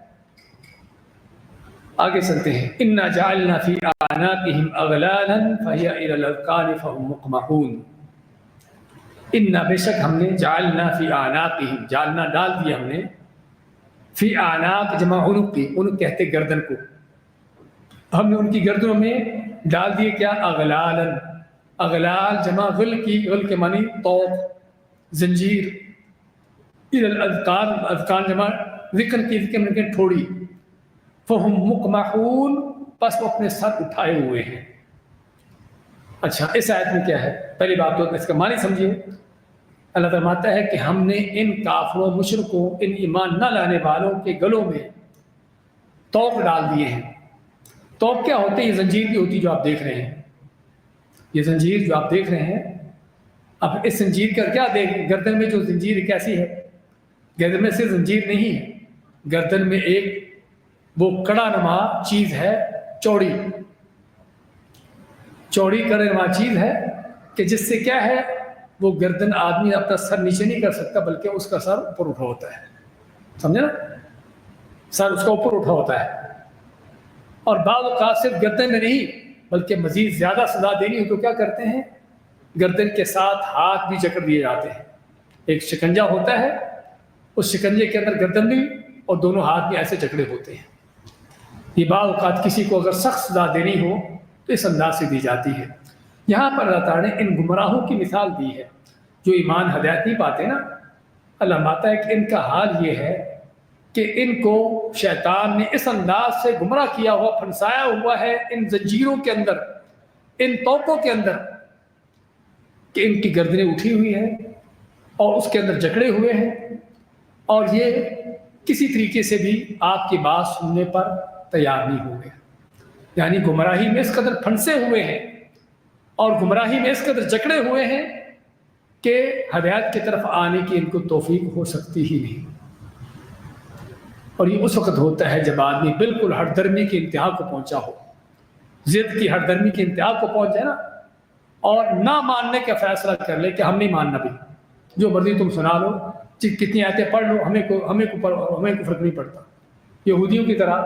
S1: آگے چلتے ہیں. انا جعلنا فی اعناقہم اغلالا فہی الی الاذقان فہم مقمحون. انا، بے شک ہم نے، جعلنا فی اعناقہم، جعلنا ڈال دیا ہم نے، فی اعناق جمع عنق کی، عنق کہتے گردن کو، ہم نے ان کی گردنوں میں ڈال دیے کیا؟ اغلالا. اغلال جمع غل کی، غل کے معنی طوق، زنجیر. الی الاذقان، اذقان جمع ذکر کی، ذکر میں تھوڑی. فہم مقمحون، پس وہ اپنے سر اٹھائے ہوئے ہیں. اچھا، اس آیت میں کیا ہے؟ پہلی بات تو اس کا معنی سمجھیے. اللہ فرماتا ہے کہ ہم نے ان کافروں، مشرکوں، ان ایمان نہ لانے والوں کے گلوں میں طوق ڈال دیے ہیں. طوق کیا ہوتے ہیں؟ یہ زنجیر بھی ہوتی جو آپ دیکھ رہے ہیں، یہ زنجیر جو آپ دیکھ رہے ہیں. اب اس زنجیر کا کیا دیکھ، گردن میں جو زنجیر کیسی ہے؟ گردن میں صرف زنجیر نہیں ہے، گردن میں ایک وہ کڑا نما چیز ہے، چوڑی کڑا نما چیز ہے کہ جس سے کیا ہے، وہ گردن آدمی اپنا سر نیچے نہیں کر سکتا، بلکہ اس کا سر اوپر اٹھا ہوتا ہے. سمجھے نا؟ سر اس کا اوپر اٹھا ہوتا ہے. اور بعض اوقات صرف گردن میں نہیں بلکہ مزید زیادہ سزا دینی ہو تو کیا کرتے ہیں؟ گردن کے ساتھ ہاتھ بھی جکڑ دیے جاتے ہیں. ایک شکنجا ہوتا ہے، اس شکنجے کے اندر گردن بھی اور دونوں ہاتھ بھی ایسے جکڑے ہوتے ہیں. یہ بعض اوقات کسی کو اگر سخت سزا دینی ہو تو اس انداز سے دی جاتی ہے. یہاں پر اللہ تعالیٰ نے ان گمراہوں کی مثال دی ہے جو ایمان ہدایت نہیں پاتے نا. اللہ ماتا ہے کہ ان کا حال یہ ہے کہ ان کو شیطان نے اس انداز سے گمراہ کیا ہوا، پھنسایا ہوا ہے ان زنجیروں کے اندر، ان توقوں کے اندر، کہ ان کی گردنیں اٹھی ہوئی ہیں اور اس کے اندر جکڑے ہوئے ہیں، اور یہ کسی طریقے سے بھی آپ کی بات سننے پر تیار نہیں ہو گئے. یعنی گمراہی میں اس قدر پھنسے ہوئے ہیں اور گمراہی میں اس قدر جکڑے ہوئے ہیں کہ ہدایت کی طرف آنے کی ان کو توفیق ہو سکتی ہی نہیں. اور یہ اس وقت ہوتا ہے جب آدمی بالکل ہٹ درمی کی انتہا کو پہنچا ہو، ضد کی ہٹ درمی کی انتہا کو پہنچ جائے نا، اور نہ ماننے کا فیصلہ کر لے کہ ہم نہیں ماننا بھی، جو مرضی تم سنا لو، کتنی آیتیں پڑھ لو، ہمیں کو فرق نہیں پڑتا. یہودیوں کی طرح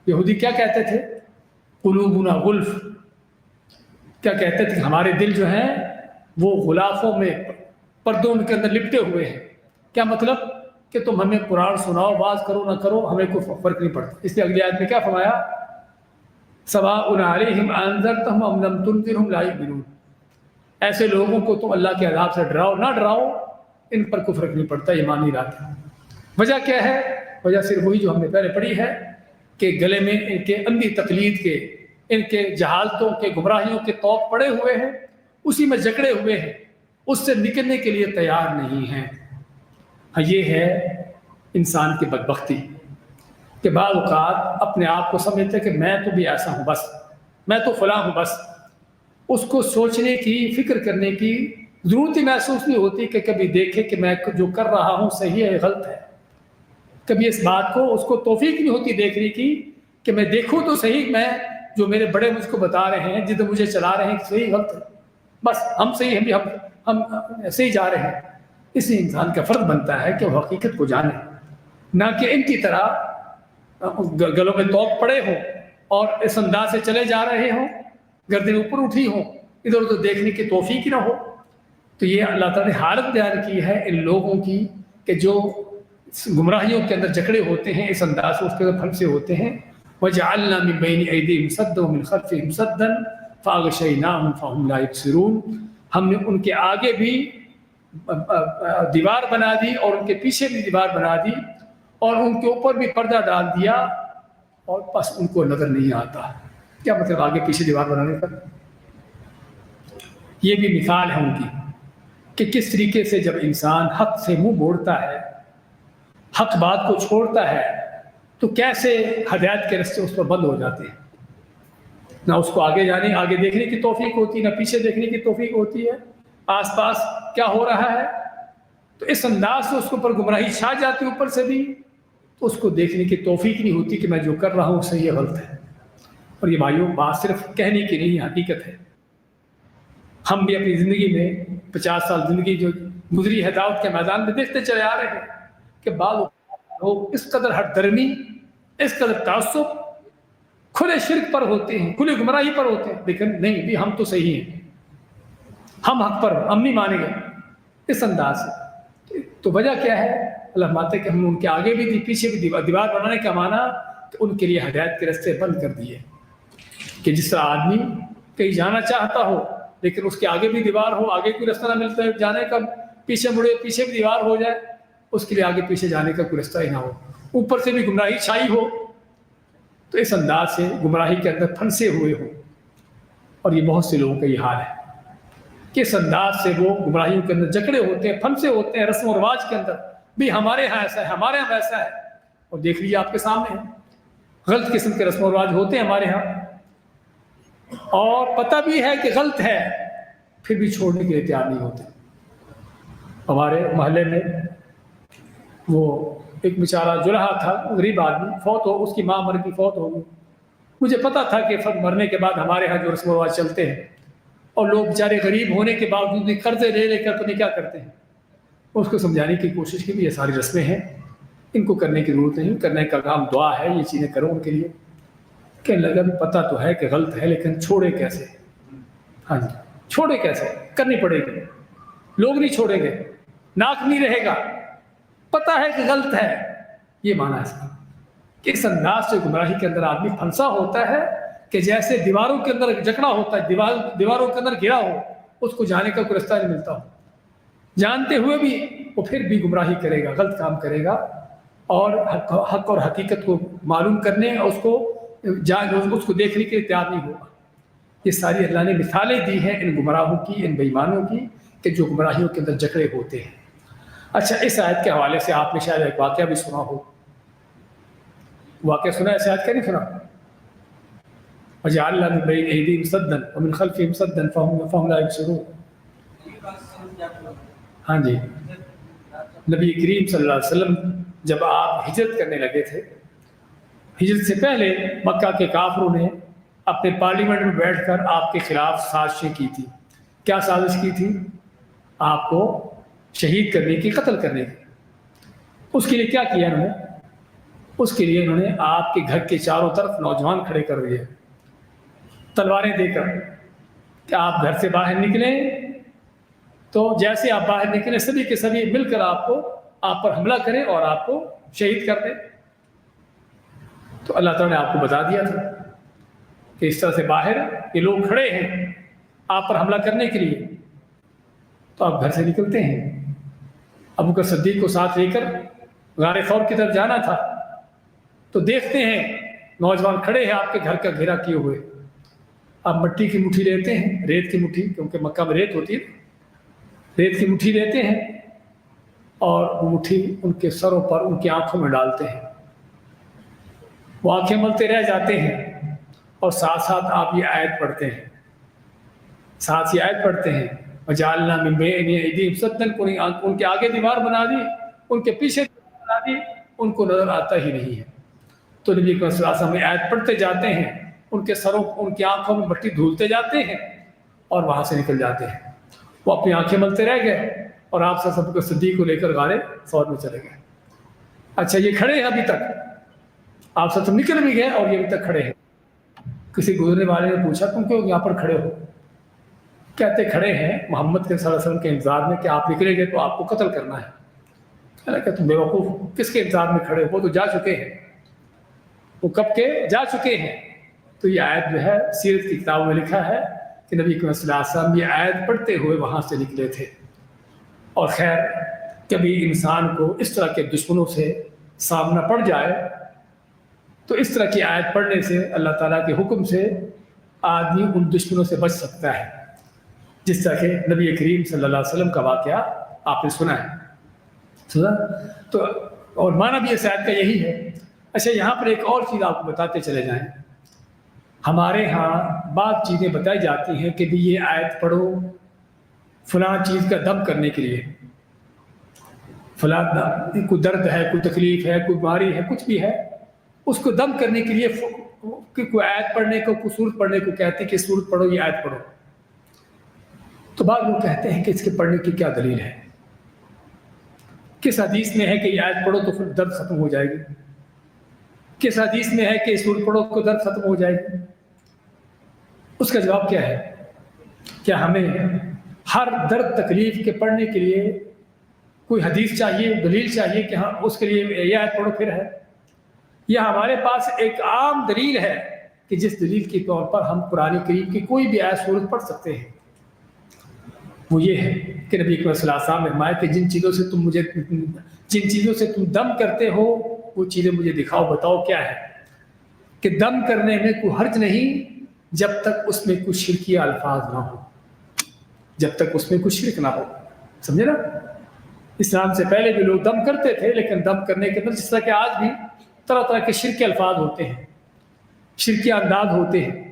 S1: یہودی کیا کہتے تھے؟ قلوبنا غلف. کیا کہتے تھے؟ ہمارے دل جو ہیں وہ غلافوں میں، پردوں کے اندر لپٹے ہوئے ہیں. کیا مطلب؟ کہ تم ہمیں قرآن سناؤ، باز کرو نہ کرو، ہمیں کوئی فرق نہیں پڑتا. اس لیے اگلی آیت میں کیا فرمایا؟ سواء علیہم انذرتہم ام لم تنذرہم لا یؤمنون. ایسے لوگوں کو تم اللہ کے عذاب سے ڈراؤ نہ ڈراؤ، ان پر کوئی فرق نہیں پڑتا، ایمان نہیں لاتے. وجہ کیا ہے؟ وجہ صرف وہی جو ہم نے پہلے پڑھی ہے کہ گلے میں ان کے اندھی تقلید کے، ان کے جہالتوں کے، گمراہیوں کے توق پڑے ہوئے ہیں، اسی میں جکڑے ہوئے ہیں، اس سے نکلنے کے لیے تیار نہیں ہیں. یہ ہے انسان کی بدبختی کہ بعض اوقات اپنے آپ کو سمجھتے کہ میں تو بھی ایسا ہوں، بس میں تو فلاں ہوں، بس اس کو سوچنے کی، فکر کرنے کی ضرورت ہی محسوس نہیں ہوتی کہ کبھی دیکھے کہ میں جو کر رہا ہوں صحیح ہے غلط ہے. کبھی اس بات کو، اس کو توفیق نہیں ہوتی دیکھنے کی کہ میں دیکھوں تو صحیح، میں جو میرے بڑے مجھ کو بتا رہے ہیں، جدھر مجھے چلا رہے ہیں صحیح غلط ہے، بس ہم صحیح ہیں، ہم ایسے ہی جا رہے ہیں. اس لیے انسان کا فرض بنتا ہے کہ وہ حقیقت کو جانے، نہ کہ ان کی طرح گلوں میں توق پڑے ہوں اور اس انداز سے چلے جا رہے ہوں، گردن اوپر اٹھی ہوں، ادھر ادھر دیکھنے کی توفیق ہی نہ ہو. تو یہ اللہ تعالیٰ نے حالت بیان کی ہے ان لوگوں کی کہ جو گمراہیوں کے اندر جکڑے ہوتے ہیں، اس انداز سے اس کے اندر پھنسے ہوتے ہیں. وَجَعَلْنَا مِن بَيْنِ أَيْدِيهِمْ سَدًّا وَمِنْ خَلْفِهِمْ سَدًّا فَأَغْشَيْنَاهُمْ فَهُمْ لَا يُبْصِرُونَ. ہم نے ان کے آگے بھی دیوار بنا دی اور ان کے پیچھے بھی دیوار بنا دی اور ان کے اوپر بھی پردہ ڈال دیا، اور بس ان کو نظر نہیں آتا. کیا مطلب آگے پیچھے دیوار بنانے کا؟ یہ بھی مثال ہے ان کی کہ کس طریقے سے جب انسان حق سے منہ موڑتا ہے، حق بات کو چھوڑتا ہے، تو کیسے ہدایت کے راستے اس پر بند ہو جاتے ہیں. نہ اس کو آگے جانے، آگے دیکھنے کی توفیق ہوتی، نہ پیچھے دیکھنے کی توفیق ہوتی ہے، آس پاس کیا ہو رہا ہے. تو اس انداز سے اس کے اوپر گمراہی چھا جاتی ہے اوپر سے بھی، تو اس کو دیکھنے کی توفیق نہیں ہوتی کہ میں جو کر رہا ہوں صحیح غلط ہے. اور یہ بھائیوں بات صرف کہنے کی نہیں، حقیقت ہے. ہم بھی اپنی زندگی میں 50 سال زندگی جو گزری ہے دعوت کے میدان میں دیکھتے چلے آ رہے ہیں کہ بعض لوگ اس قدر ہٹ درمی، اس قدر تعصب کھلے شرک پر ہوتے ہیں، کھلے گمراہی پر ہوتے ہیں، لیکن نہیں بھی ہم تو صحیح ہیں، ہم حق پر، ہم نہیں مانیں گے، اس انداز سے. تو وجہ کیا ہے؟ اللہ ماتے کہ ہم ان کے آگے بھی دی، پیچھے بھی دیوار بنانے کا معنی کہ ان کے لیے ہدایت کے راستے بند کر دیے. کہ جس طرح آدمی کہیں جانا چاہتا ہو لیکن اس کے آگے بھی دیوار ہو، آگے کوئی راستہ نہ ملتا ہے جانے کا، پیچھے مڑے پیچھے بھی دیوار ہو جائے، اس کے لیے آگے پیچھے جانے کا کوئی راستہ ہی نہ ہو، اوپر سے بھی گمراہی چھائی ہو. تو اس انداز سے گمراہی کے اندر پھنسے ہوئے ہو. اور یہ بہت سے لوگوں کا یہ حال ہے کہ اس انداز سے وہ گمراہیوں کے اندر جکڑے ہوتے ہیں، پھنسے ہوتے ہیں رسم و رواج کے اندر بھی. ہمارے ہاں ایسا ہے، ہمارے ہاں ویسا ہے، اور دیکھ لیجیے آپ کے سامنے ہے غلط قسم کے رسم و رواج ہوتے ہیں ہمارے ہاں، اور پتہ بھی ہے کہ غلط ہے، پھر بھی چھوڑنے کے لیے تیار نہیں ہوتے. ہمارے محلے میں وہ ایک بیچارہ جو رہا تھا، غریب آدمی فوت ہو، اس کی ماں مر گئی، فوت ہو گئی. مجھے پتا تھا کہ مرنے کے بعد ہمارے ہاں جو رسم و رواج چلتے ہیں، اور لوگ بیچارے غریب ہونے کے باوجود بھی قرضے لے لے کر پتہ نہیں کیا کرتے ہیں. اس کو سمجھانے کی کوشش کی بھی یہ ساری رسمیں ہیں، ان کو کرنے کی ضرورت نہیں، کرنے کا کام دعا ہے، یہ چیزیں کرو ان کے لیے. کہنے لگا بھی پتہ تو ہے کہ غلط ہے، لیکن چھوڑے کیسے؟ ہاں جی، چھوڑے کیسے؟ کرنی پڑے گی، لوگ نہیں چھوڑیں گے، ناک نہیں رہے گا، پتہ ہے کہ غلط ہے. یہ معنی ہے اس کا کہ اس انداز سے گمراہی کے اندر آدمی پھنسا ہوتا ہے کہ جیسے دیواروں کے اندر جکڑا ہوتا ہے، دیواروں کے اندر گھرا ہو، اس کو جانے کا کوئی راستہ نہیں ملتا ہو. جانتے ہوئے بھی وہ پھر بھی گمراہی کرے گا، غلط کام کرے گا. اور حق اور حقیقت کو معلوم کرنے اور اس کو دیکھنے کے لیے تیار نہیں ہوگا۔ یہ ساری اللہ نے مثالیں دی ہیں ان گمراہوں کی، ان بے ایمانوں کی، کہ جو گمراہیوں کے اندر جکڑے ہوتے ہیں۔ اچھا، اس آیت کے حوالے سے آپ نے شاید ایک واقعہ بھی سنا ہو۔ واقعہ سنا ہے اس آیت کا؟ نہیں سنا؟ وَجَعَلْنَا مِن بَيْنِ أَيْدِيهِمْ سَدًّا وَمِنْ خَلْفِهِمْ سَدًّا فَهُمْ لَا يُبْصِرُونَ۔ ہاں جی، نبی کریم صلی اللہ علیہ وسلم جب آپ ہجرت کرنے لگے تھے، ہجرت سے پہلے مکہ کے کافروں نے اپنے پارلیمنٹ میں بیٹھ کر آپ کے خلاف سازشیں کی تھی۔ کیا سازش کی تھی؟ آپ کو شہید کرنے کی، قتل کرنے کی۔ اس کے لیے کیا کیا انہوں نے؟ اس کے لیے انہوں نے آپ کے گھر کے چاروں طرف نوجوان کھڑے کر دیے تلواریں دے کر کہ آپ گھر سے باہر نکلیں تو جیسے آپ باہر نکلیں سبھی کے سبھی مل کر آپ پر حملہ کریں اور آپ کو شہید کر دیں۔ تو اللہ تعالیٰ نے آپ کو بتا دیا تھا کہ اس طرح سے باہر یہ لوگ کھڑے ہیں آپ پر حملہ کرنے کے لیے، تو آپ گھر سے نکلتے ہیں۔ ابوبکر صدیق کو ساتھ لے کر غار ثور کی طرف جانا تھا تو دیکھتے ہیں نوجوان کھڑے ہیں آپ کے گھر کا گھیرا کیے ہوئے۔ آپ مٹی کی مٹھی لیتے ہیں، ریت کی مٹھی، کیونکہ مکہ میں ریت ہوتی ہے، ریت کی مٹھی لیتے ہیں اور وہ مٹھی ان کے سروں پر، ان کی آنکھوں میں ڈالتے ہیں۔ وہ آنکھیں ملتے رہ جاتے ہیں اور ساتھ ساتھ آپ یہ آیت پڑھتے ہیں، وَجَعَلْنَا مِن بَيْنِ أَيْدِيهِمْ سَدًّا، ان کے آگے دیوار بنا دی، ان کے پیچھے دیوار بنا دی، ان کو نظر آتا ہی نہیں ہے۔ تو نبی صلی اللہ علیہ وسلم آیت پڑھتے جاتے ہیں، ان کے سروں، ان کی آنکھوں میں مٹی دھولتے جاتے ہیں اور وہاں سے نکل جاتے ہیں۔ وہ اپنی آنکھیں ملتے رہ گئے اور آپ صلی اللہ علیہ وسلم صدیق کو لے کر غار ثور میں چلے گئے۔ اچھا، یہ کھڑے ہیں ابھی تک، آپ صلی اللہ علیہ وسلم نکل بھی گئے اور یہ ابھی تک کھڑے ہیں۔ کسی گزرنے والے نے پوچھا تم کیوں یہاں پر کھڑے ہو؟ کہتے کھڑے ہیں محمد کے صلی اللہ علیہ وسلم کے انتظار میں کہ آپ نکلیں گے تو آپ کو قتل کرنا ہے۔ کہنا کہ تم بیوقوف، کس کے انتظار میں کھڑے ہو؟ وہ تو جا چکے ہیں، وہ کب کے جا چکے ہیں۔ تو یہ آیت جو ہے سیرت کی کتابوں میں لکھا ہے کہ نبی صلی اللہ علیہ وسلم یہ آیت پڑھتے ہوئے وہاں سے نکلے تھے۔ اور خیر، کبھی انسان کو اس طرح کے دشمنوں سے سامنا پڑ جائے تو اس طرح کی آیت پڑھنے سے اللہ تعالیٰ کے حکم سے آدمی ان دشمنوں سے بچ سکتا ہے، جس طرح کہ نبی کریم صلی اللہ علیہ وسلم کا واقعہ آپ نے سنا ہے۔ تو اور معنی بھی اس آیت کا یہی ہے۔ اچھا، یہاں پر ایک اور چیز آپ کو بتاتے چلے جائیں۔ ہمارے ہاں بعض چیزیں بتائی جاتی ہیں کہ بھی یہ آیت پڑھو فلاں چیز کا دم کرنے کے لیے، فلاں کوئی درد ہے، کوئی تکلیف ہے، کوئی بیماری ہے، کچھ بھی ہے، اس کو دم کرنے کے لیے کوئی آیت پڑھنے کو، کوئی سورت پڑھنے کو کہتے ہیں کہ سورت پڑھو، یہ آیت پڑھو۔ تو بعض لوگ کہتے ہیں کہ اس کے پڑھنے کی کیا دلیل ہے؟ کس حدیث میں ہے کہ یہ آیت پڑھو تو پھر درد ختم ہو جائے گی؟ کس حدیث میں ہے کہ سورت پڑھو تو درد ختم ہو جائے گی؟ اس کا جواب کیا ہے؟ کیا ہمیں ہر درد تکلیف کے پڑھنے کے لیے کوئی حدیث چاہیے، دلیل چاہیے کہ ہاں اس کے لیے یہ آیت پڑھو پھر ہے؟ یا ہمارے پاس ایک عام دلیل ہے کہ جس دلیل کے طور پر ہم قرآن کریم کی کوئی بھی آیت سورت پڑھ سکتے ہیں؟ وہ یہ ہے کہ نبی صلی اللہ علیہ وسلم نے فرمایا کہ جن چیزوں سے تم دم کرتے ہو وہ چیزیں مجھے دکھاؤ، بتاؤ کیا ہے؟ کہ دم کرنے میں کوئی حرج نہیں جب تک اس میں کوئی شرکیہ الفاظ نہ ہو، جب تک اس میں کوئی شرک نہ ہو، سمجھے نا؟ اسلام سے پہلے بھی لوگ دم کرتے تھے، لیکن دم کرنے کے اندر جس طرح کہ آج بھی طرح طرح کے شرکی الفاظ ہوتے ہیں، شرکی انداز ہوتے ہیں،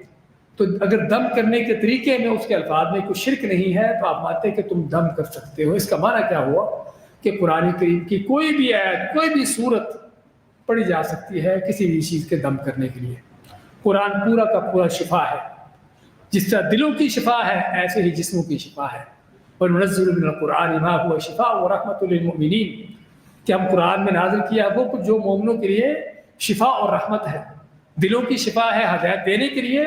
S1: تو اگر دم کرنے کے طریقے میں اس کے الفاظ میں کوئی شرک نہیں ہے تو آپ مانتے ہیں کہ تم دم کر سکتے ہو۔ اس کا معنی کیا ہوا کہ قرآن کریم کی کوئی بھی آیت، کوئی بھی سورت پڑھی جا سکتی ہے کسی بھی چیز کے دم کرنے کے لیے۔ قرآن پورا کا پورا شفا ہے، جس طرح دلوں کی شفا ہے ایسے ہی جسموں کی شفا ہے۔ وَنُنَزِّلُ مِنَ الْقُرْآنِ مَا هُوَ شِفَاءٌ وَرَحْمَةٌ لِلْمُؤْمِنِينَ، کہ ہم قرآن میں نازل کیا وہ کچھ جو مومنوں کے لیے شفا اور رحمت ہے، دلوں کی شفا ہے ہدایت دینے کے لیے،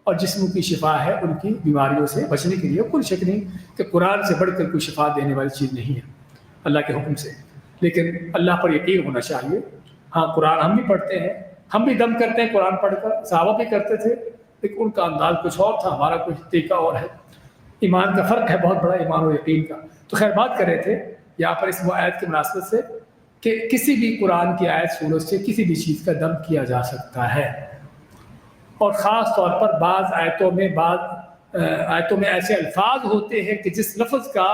S1: اور جسموں کی شفا ہے ان کی بیماریوں سے بچنے کے لیے۔ کوئی شک نہیں کہ قرآن سے بڑھ کر کوئی شفا دینے والی چیز نہیں ہے اللہ کے حکم سے، لیکن اللہ پر یقین ہونا چاہیے۔ ہاں، قرآن ہم بھی پڑھتے ہیں، ہم بھی دم کرتے ہیں قرآن پڑھ کر، صحابہ بھی کرتے تھے، لیکن ان کا انداز کچھ اور تھا، ہمارا کچھ طریقہ اور ہے۔ ایمان کا فرق ہے بہت بڑا، ایمان و یقین کا۔ تو خیر، بات کر رہے تھے یہاں پر اس آیت کی مناسبت سے کہ کسی بھی قرآن کی آیت سورت سے کسی بھی چیز کا دم کیا جا سکتا ہے، اور خاص طور پر بعض آیتوں میں ایسے الفاظ ہوتے ہیں کہ جس لفظ کا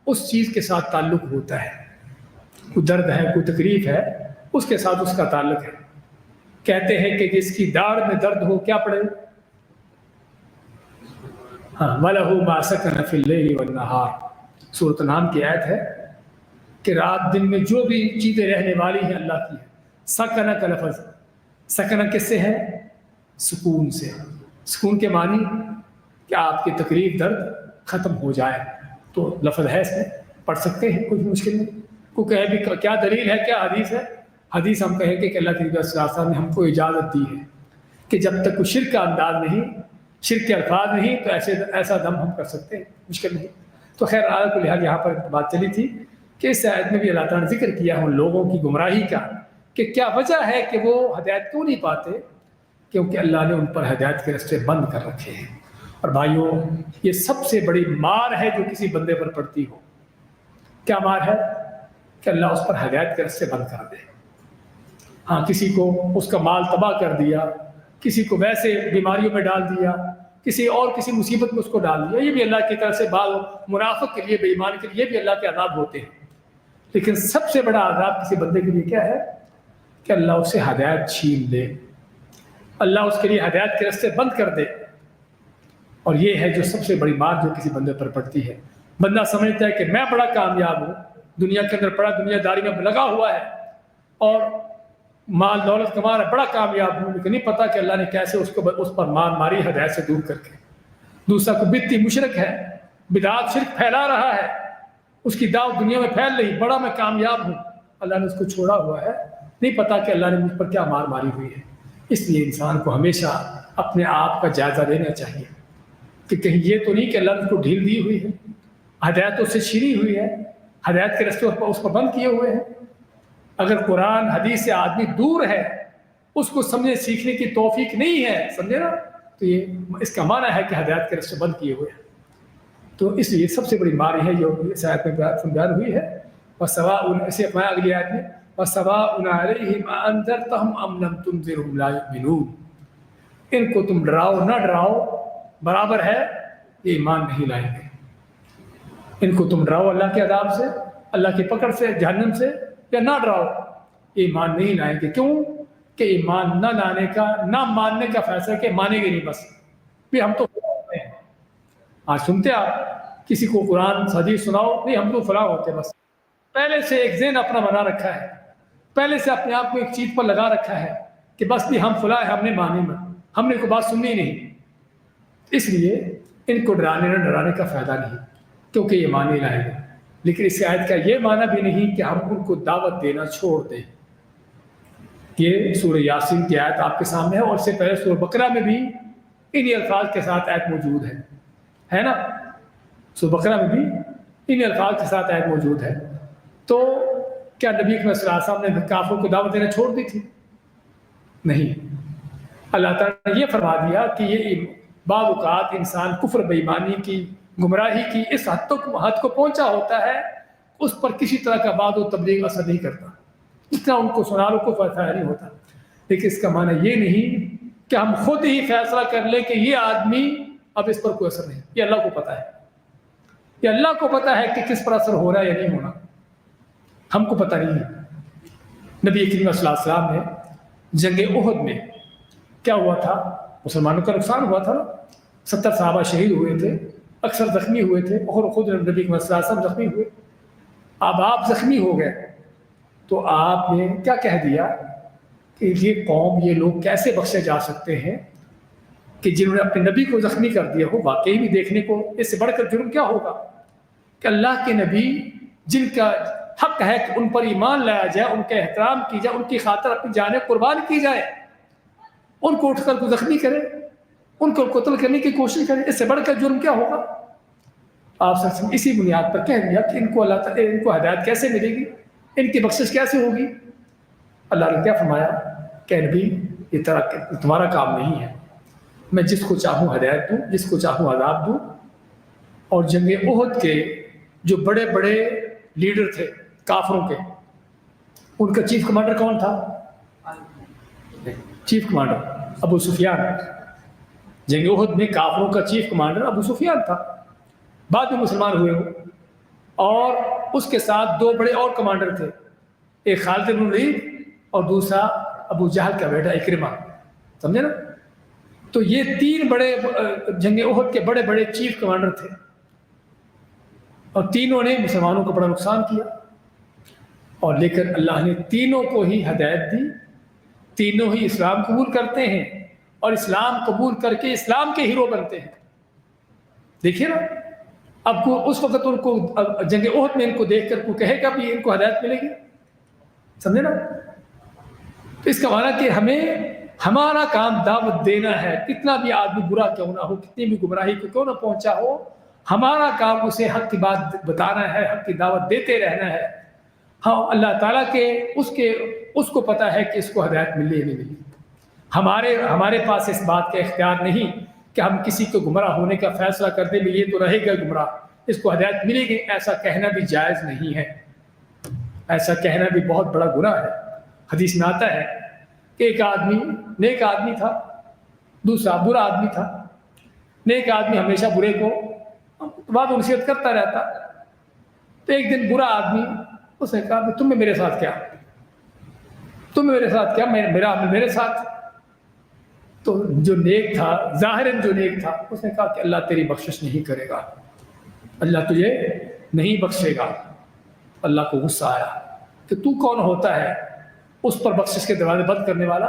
S1: اس چیز کے ساتھ تعلق ہوتا ہے، کوئی درد ہے، کوئی تکلیف ہے، اس کے ساتھ اس کا تعلق ہے۔ کہتے ہیں کہ جس کی داڑھ میں درد ہو کیا پڑھے؟ ہاں، وَلَهُ مَا سَكَنَ فِي اللَّيْلِ وَالنَّهَارِ، سورۃ الانعام کی آیت ہے کہ رات دن میں جو بھی چیزیں رہنے والی ہیں اللہ کی ہے۔ سکنہ کا لفظ، سکنہ کس سے ہے؟ سکون سے۔ سکون کے معنی کہ آپ کی تکلیف درد ختم ہو جائے، تو لفظ ہے، اس میں پڑھ سکتے ہیں، کوئی مشکل نہیں۔ کوئی کہے بھی کیا دلیل ہے، کیا حدیث ہے؟ حدیث ہم کہیں کہ اللہ کے نبی صلی اللہ علیہ وسلم نے ہم کو اجازت دی ہے کہ جب تک کوئی شرک کا انداز نہیں، شرک کے الفاظ نہیں، تو ایسا دم ہم کر سکتے ہیں، مشکل نہیں۔ تو خیر آیت کو لحاظ یہاں پر بات چلی تھی کہ اس آیت میں بھی اللہ تعالیٰ نے ذکر کیا ان لوگوں کی گمراہی کا، کہ کیا وجہ ہے کہ وہ ہدایت کیوں نہیں پاتے؟ کیونکہ اللہ نے ان پر ہدایت کے راستے بند کر رکھے ہیں۔ اور بھائیوں، یہ سب سے بڑی مار ہے جو کسی بندے پر پڑتی ہو۔ کیا مار ہے؟ کہ اللہ اس پر ہدایت کے راستے بند کر دے۔ ہاں، کسی کو اس کا مال تباہ کر دیا، کسی کو ویسے بیماریوں میں ڈال دیا، کسی مصیبت میں اس کو ڈال دیا، یہ بھی اللہ کی طرف سے بعض منافق کے لیے، بے ایمان کے لیے بھی اللہ کے عذاب ہوتے ہیں۔ لیکن سب سے بڑا عذاب کسی بندے کے لیے کیا ہے؟ کہ اللہ اس سے ہدایت چھین لے، اللہ اس کے لیے ہدایت کے راستے بند کر دے۔ اور یہ ہے جو سب سے بڑی مار جو کسی بندے پر پڑتی ہے۔ بندہ سمجھتا ہے کہ میں بڑا کامیاب ہوں، دنیا کے اندر بڑا دنیا داری میں لگا ہوا ہے اور مال دولت کما رہا، بڑا کامیاب ہوں، لیکن نہیں پتا کہ اللہ نے کیسے اس پر مار ماری ہدایت سے دور کر کے۔ دوسرا کو بدعتی مشرک ہے، بدعات شرک پھیلا رہا ہے، اس کی دعوت دنیا میں پھیل رہی، بڑا میں کامیاب ہوں، اللہ نے اس کو چھوڑا ہوا ہے، نہیں پتا کہ اللہ نے مجھ پر کیا مار ماری ہوئی ہے۔ اس لیے انسان کو ہمیشہ اپنے آپ کا جائزہ لینا چاہیے کہ کہیں یہ تو نہیں کہ اللہ نے اس کو ڈھیل دی ہوئی ہے، ہدایت اس سے چھینی ہوئی ہے، ہدایت کے راستے اس پر بند کیے ہوئے ہیں۔ اگر قرآن حدیث سے آدمی دور ہے، اس کو سمجھنے سیکھنے کی توفیق نہیں ہے، سمجھے نا، تو یہ اس کا معنی ہے کہ ہدایت کے راستے بند کیے ہوئے ہیں۔ تو اس لیے سب سے بڑی ماری ہے جو اس آیت میں بیان ہوئی ہے۔ وَسَوَاءٌ، اسے اپنایا اگلی آیت میں، وَسَوَاءٌ عَلَيْهِمْ أَأَنذَرْتَهُمْ أَمْ لَمْ تُنذِرْهُمْ لَا يُؤْمِنُونَ، ان کو تم ڈراؤ نہ ڈراؤ برابر ہے، یہ ایمان نہیں لائیں گے۔ ان کو تم ڈراؤ اللہ کے عذاب سے، اللہ کی پکڑ سے، جہنم سے، یا نہ ڈراؤ، ایمان نہیں لائیں گے۔ کیوں؟ کہ ایمان نہ لانے کا، نہ ماننے کا فیصلہ کہ مانیں گے نہیں، بس بھی ہم تو فلاں ہوتے ہیں۔ آج سنتے آپ کسی کو قرآن حدیث سناؤ، نہیں ہم تو فلاں ہوتے ہیں، بس پہلے سے ایک ذہن اپنا بنا رکھا ہے، پہلے سے اپنے آپ کو ایک چیز پر لگا رکھا ہے کہ بس بھی ہم فلاں ہیں، ہم نے مانی میں، ہم نے کوئی بات سننی نہیں۔ اس لیے ان کو ڈرانے نہ ڈرانے کا فائدہ نہیں، کیونکہ یہ مان نہیں لائیں گے۔ لیکن اس آیت کا یہ معنی بھی نہیں کہ ہم ان کو دعوت دینا چھوڑ دیں۔ یہ سورہ یاسین کی آیت آپ کے سامنے ہے، اور اس سے پہلے سورہ بقرہ میں بھی انہی الفاظ کے ساتھ آیت موجود ہے نا؟ سورہ بقرہ میں بھی انہی الفاظ کے ساتھ آیت موجود ہے۔ تو کیا نبی صلی اللہ علیہ وسلم نے کافروں کو دعوت دینا چھوڑ دی تھی؟ نہیں، اللہ تعالیٰ نے یہ فرما دیا کہ یہ بعض اوقات انسان کفر بے ایمانی کی، گمراہی کی اس حد کو پہنچا ہوتا ہے، اس پر کسی طرح کا بعد و تبلیغ اثر نہیں کرتا، جتنا ان کو سنا لو کو فائدہ نہیں ہوتا۔ لیکن اس کا معنی یہ نہیں کہ ہم خود ہی فیصلہ کر لیں کہ یہ آدمی اب اس پر کوئی اثر نہیں، یہ اللہ کو پتہ ہے، یہ اللہ کو پتہ ہے کہ کس پر اثر ہو رہا ہے یا نہیں ہونا، ہم کو پتہ نہیں ہے۔ نبی کریم صلی اللہ علیہ وسلم نے جنگ احد میں کیا ہوا تھا؟ مسلمانوں کا نقصان ہوا تھا نا، 70 صحابہ شہید ہوئے تھے، اکثر زخمی ہوئے تھے، اور خود نبی صلی اللہ علیہ وسلم زخمی ہوئے۔ اب آپ زخمی ہو گئے تو آپ نے کیا کہہ دیا کہ یہ قوم، یہ لوگ کیسے بخشے جا سکتے ہیں کہ جنہوں نے اپنے نبی کو زخمی کر دیا ہو؟ واقعی بھی دیکھنے کو اس سے بڑھ کر جرم کیا ہوگا کہ اللہ کے نبی جن کا حق ہے کہ ان پر ایمان لایا جائے، ان کا احترام کی جائے، ان کی خاطر اپنی جانیں قربان کی جائے، ان کو اٹھ کر کو زخمی کرے، ان کو قتل کرنے کی کوشش کرے، اس سے بڑھ کر جرم کیا ہوگا؟ آپ سب اسی بنیاد پر کہہ دیا کہ ان کو اللہ تعالیٰ، ان کو ہدایت کیسے ملے گی، ان کی بخشش کیسے ہوگی؟ اللہ نے کیا فرمایا کہ نبی یہ تمہارا کام نہیں ہے، میں جس کو چاہوں ہدایت دوں، جس کو چاہوں عذاب دوں۔ اور جنگ احد کے جو بڑے بڑے لیڈر تھے کافروں کے، ان کا چیف کمانڈر کون تھا؟ چیف کمانڈر ابو سفیان. جنگ احد میں کافروں کا چیف کمانڈر ابو سفیان تھا، بعد میں مسلمان ہوئے وہ. اور اس کے ساتھ 2 بڑے اور کمانڈر تھے، ایک خالد بن ولید اور دوسرا ابو جہل کا بیٹا اکرمہ. سمجھے نا؟ تو یہ 3 بڑے جنگ احد کے بڑے بڑے چیف کمانڈر تھے، اور تینوں نے مسلمانوں کو بڑا نقصان کیا. اور لیکن اللہ نے تینوں کو ہی ہدایت دی، تینوں ہی اسلام قبول کرتے ہیں اور اسلام قبول کر کے اسلام کے ہیرو بنتے ہیں. دیکھیے نا، اب کو اس وقت ان کو جنگ احد میں ان کو دیکھ کر کو کہے گا بھی ان کو ہدایت ملے گی. سمجھے نا؟ تو اس کا معنی کہ ہمیں ہمارا کام دعوت دینا ہے، کتنا بھی آدمی برا کیوں نہ ہو، کتنی بھی گمراہی کو کیوں نہ پہنچا ہو، ہمارا کام اسے حق کی بات بتانا ہے، حق کی دعوت دیتے رہنا ہے. ہاں، اللہ تعالیٰ کے اس کو پتہ ہے کہ اس کو ہدایت ملی نہیں ملی. ہمارے پاس اس بات کا اختیار نہیں کہ ہم کسی کو گمراہ ہونے کا فیصلہ کر دیں، یہ تو رہے گا گمراہ، اس کو ہدایت ملے گی. ایسا کہنا بھی جائز نہیں ہے، ایسا کہنا بھی بہت بڑا گناہ ہے. حدیث میں آتا ہے کہ ایک آدمی نیک آدمی تھا، دوسرا برا آدمی تھا. نیک آدمی ہمیشہ برے کو بات و نصیحت کرتا رہتا. تو ایک دن برا آدمی اس نے کہا تم میں میرے ساتھ کیا، تم میرے ساتھ کیا، میرا عمل میرے ساتھ. تو جو نیک تھا، ظاہراً جو نیک تھا، اس نے کہا کہ اللہ تیری بخشش نہیں کرے گا، اللہ تجھے نہیں بخشے گا. اللہ کو غصہ آیا کہ تو کون ہوتا ہے اس پر بخشش کے دروازے بند کرنے والا،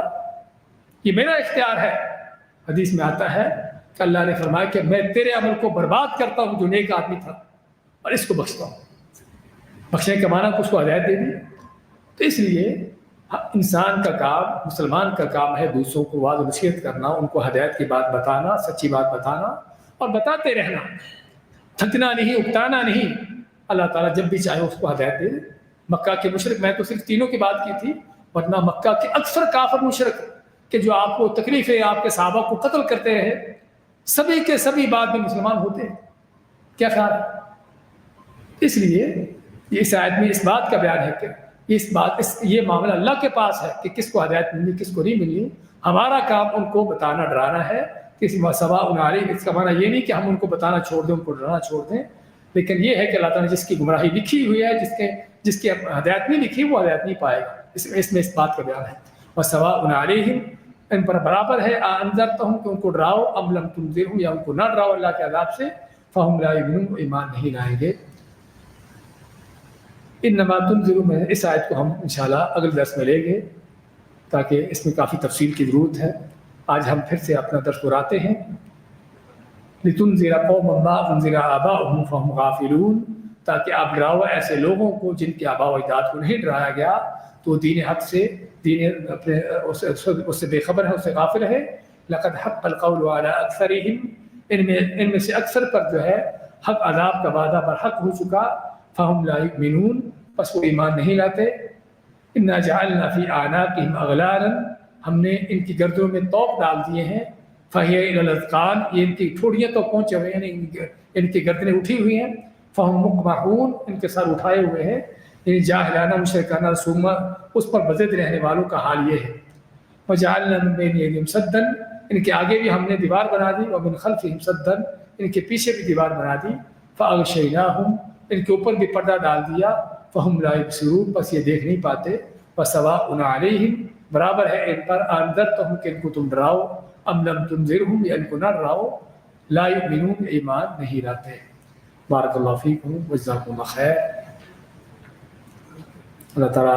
S1: یہ میرا اختیار ہے. حدیث میں آتا ہے کہ اللہ نے فرمایا کہ میں تیرے عمل کو برباد کرتا ہوں جو نیک آدمی تھا، اور اس کو بخشتا ہوں. بخشنے کا معنی اس کو ہدایت دے دی. تو اس لیے انسان کا کام، مسلمان کا کام ہے دوسروں کو وعظ و نصیحت کرنا، ان کو ہدایت کی بات بتانا، سچی بات بتانا، اور بتاتے رہنا، تھکنا نہیں، اکتانا نہیں. اللہ تعالیٰ جب بھی چاہے اس کو ہدایت دے. مکہ کے مشرک، میں تو صرف تینوں کی بات کی تھی، ورنہ مکہ کے اکثر کافر مشرک کہ جو آپ کو تکلیفیں، آپ کے صحابہ کو قتل کرتے رہے، سبھی کے سبھی بعد میں مسلمان ہوتے ہیں. کیا خیال ہے؟ اس لیے اس آیت میں اس بات کا بیان ہے کہ یہ معاملہ اللہ کے پاس ہے کہ کس کو ہدایت ملی، کس کو نہیں ملی. ہمارا کام ان کو بتانا، ڈرانا ہے. سواء علیہم، اس کا معنی یہ نہیں کہ ہم ان کو بتانا چھوڑ دیں، ان کو ڈرانا چھوڑ دیں، لیکن یہ ہے کہ اللہ تعالیٰ نے جس کی گمراہی لکھی ہوئی ہے، جس کی ہدایت نہیں لکھی، وہ ہدایت نہیں پائے گا. اس میں اس بات کا بیان ہے. وسواء علیہم، ان پر برابر ہے، انذرتہم، کہ ان کو ڈراؤ، ام لم تنذرہم، یا ان کو نہ ڈراؤ اللہ کے عذاب سے، فہم لا یؤمنون، ایمان نہیں لائیں گے. انما تنذر، میں اس آیت کو ہم انشاءاللہ اگلے درس میں لیں گے تاکہ اس میں کافی تفصیل کی ضرورت ہے. آج ہم پھر سے اپنا درس دہراتے ہیں. لتنذر قوما ما انذر آباؤہم فہم غافلون، تاکہ آپ ڈراؤ ایسے لوگوں کو جن کے آباء و اجداد کو نہیں ڈرایا گیا تو دین حق سے، اس سے بے خبر ہے، اس سے غافل ہے. لقد حق القول علی اکثرہم، ان میں سے اکثر پر جو ہے حق عذاب کا وعدہ پر حق ہو چکا. فہم لا یؤمنون، پس وہ ایمان نہیں لاتے. انا جعلنا فی اعناقہم اغلالا، ہم نے ان کی گردنوں میں طوق ڈال دیے ہیں. فہی الی الاذقان، یہ ان کی ٹھوڑیاں تو پہنچے ہوئے ہیں، یعنی ان کی گردنیں اٹھی ہوئی ہیں. فہم مقمحون، ان کے سر اٹھائے ہوئے ہیں. یعنی جاہلانہ مشرکانہ رسومہ، اس پر بزد رہنے والوں کا حال یہ ہے. وجعلنا من بین ایدیہم سدا، ان کے آگے بھی ہم نے دیوار بنا دی. ومن خلفہم سدا، ان کے پیچھے بھی دیوار بنا دی. فاغشیناہم، ان کے اوپر بھی پردہ ڈال دیا. فہم لا یبصرون، بس یہ دیکھ نہیں پاتے. وسواء علیہم، برابر ہے ان پر، انذرتہم، کہ ان کو تم ڈراؤ، ام لم تنذرہم، یا ان کو نہ ڈراؤ، لا یؤمنون، ایمان نہیں لاتے. بارک اللہ فیکم وجزاکم اللہ خیر. اللہ تعالیٰ